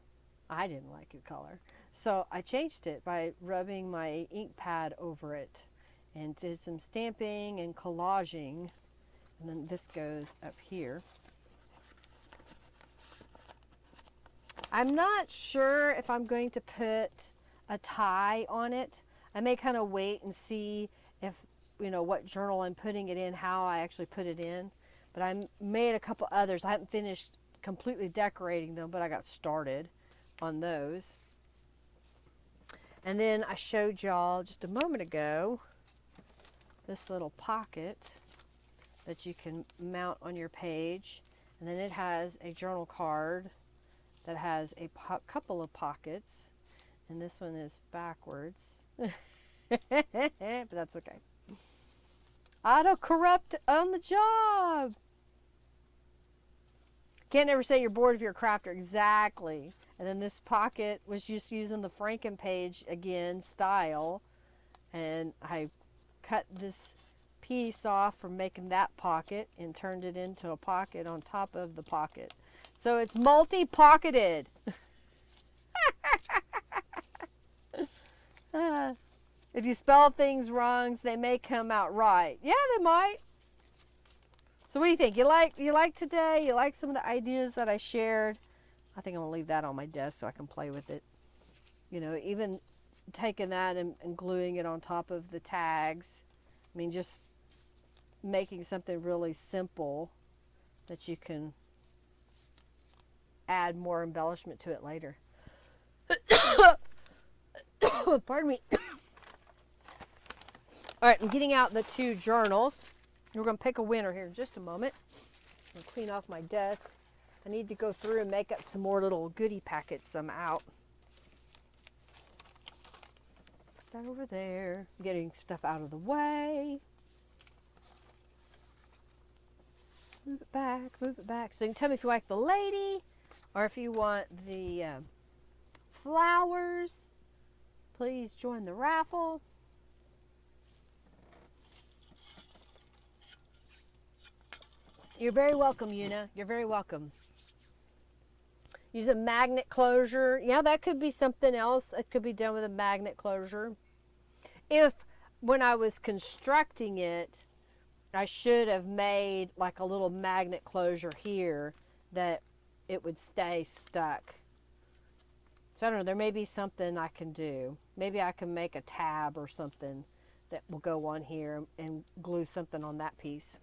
I didn't like the color. So I changed it by rubbing my ink pad over it and did some stamping and collaging. And then this goes up here. I'm not sure if I'm going to put a tie on it. I may kind of wait and see if, you know, what journal I'm putting it in, how I actually put it in. But I made a couple others. I haven't finished completely decorating them, but I got started on those. And then I showed y'all just a moment ago this little pocket that you can mount on your page. And then it has a journal card that has a couple of pockets, and this one is backwards. But that's okay. Auto-corrupt on the job. Can't ever say you're bored if you're a crafter. Exactly. And then this pocket was just using the Franken page again style, and I cut this piece off from making that pocket and turned it into a pocket on top of the pocket. So it's multi-pocketed. If you spell things wrong, they may come out right. Yeah, they might. So what do you think? You like today? You like some of the ideas that I shared? I think I'm gonna leave that on my desk so I can play with it. You know, even taking that and gluing it on top of the tags. I mean, just making something really simple that you can add more embellishment to it later. Pardon me. All right, I'm getting out the 2 journals. We're going to pick a winner here in just a moment. I'm going to clean off my desk. I need to go through and make up some more little goodie packets I'm out. That over there. Getting stuff out of the way. Move it back, move it back. So you can tell me if you like the lady or if you want the flowers. Please join the raffle. You're very welcome, Una. You're very welcome. Use a magnet closure. Yeah, that could be something else. It could be done with a magnet closure. If when I was constructing it, I should have made like a little magnet closure here that it would stay stuck. So I don't know, there may be something I can do. Maybe I can make a tab or something that will go on here and glue something on that piece.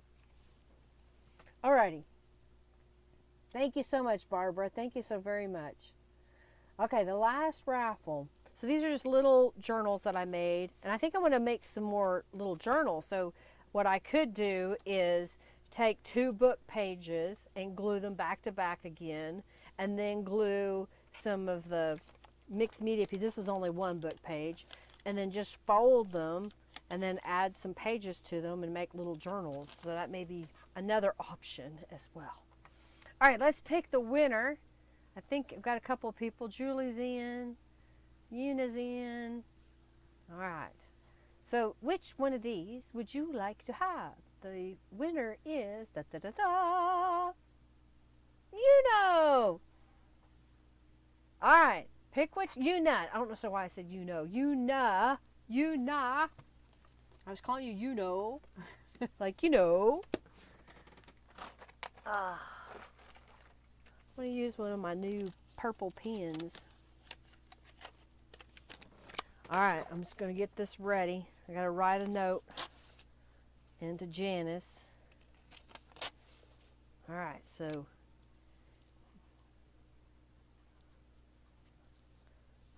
Alrighty. Thank you so much, Barbara. Thank you so very much. Okay, the last raffle. So these are just little journals that I made, and I think I want to make some more little journals. So what I could do is take 2 book pages and glue them back to back again, and then glue some of the mixed media pieces. This is only 1 book page, and then just fold them and then add some pages to them and make little journals. So that may be another option as well. All right, let's pick the winner. I think I've got a couple of people. Julie's in, Una's in. All right. So which one of these would you like to have? The winner is you know. All right, pick which Una. I don't know why I said you know. Una. I was calling you you know, like you know. I'm gonna use one of my new purple pens. All right, I'm just gonna get this ready. I gotta write a note into Janice. All right, so.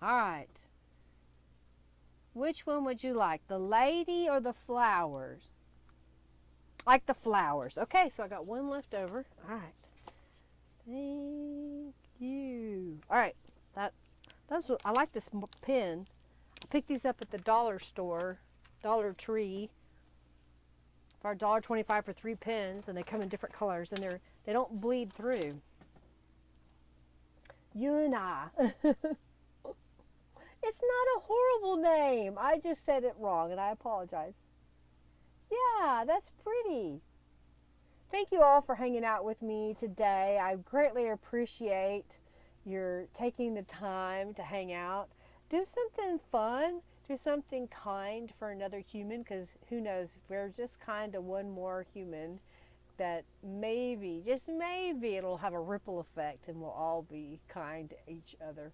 All right. Which one would you like, the lady or the flowers? Like the flowers. Okay, so I got 1 left over. All right. Thank you. All right, that's I like this pen. I picked these up at the dollar store, Dollar Tree, for $1.25 for 3 pens, and they come in different colors, and they don't bleed through. Una. It's not a horrible name. I just said it wrong, and I apologize. Yeah, that's pretty. Thank you all for hanging out with me today. I greatly appreciate your taking the time to hang out. Do something fun. Do something kind for another human, because who knows, we're just kind of one more human that maybe, just maybe, it'll have a ripple effect and we'll all be kind to each other.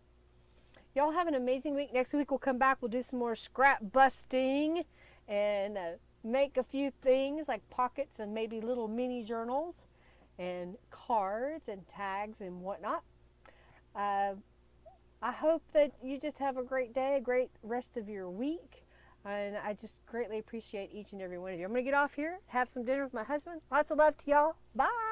Y'all have an amazing week. Next week we'll come back. We'll do some more scrap busting and make a few things like pockets and maybe little mini journals and cards and tags and whatnot. I hope that you just have a great day, a great rest of your week. And I just greatly appreciate each and every one of you. I'm going to get off here, have some dinner with my husband. Lots of love to y'all. Bye.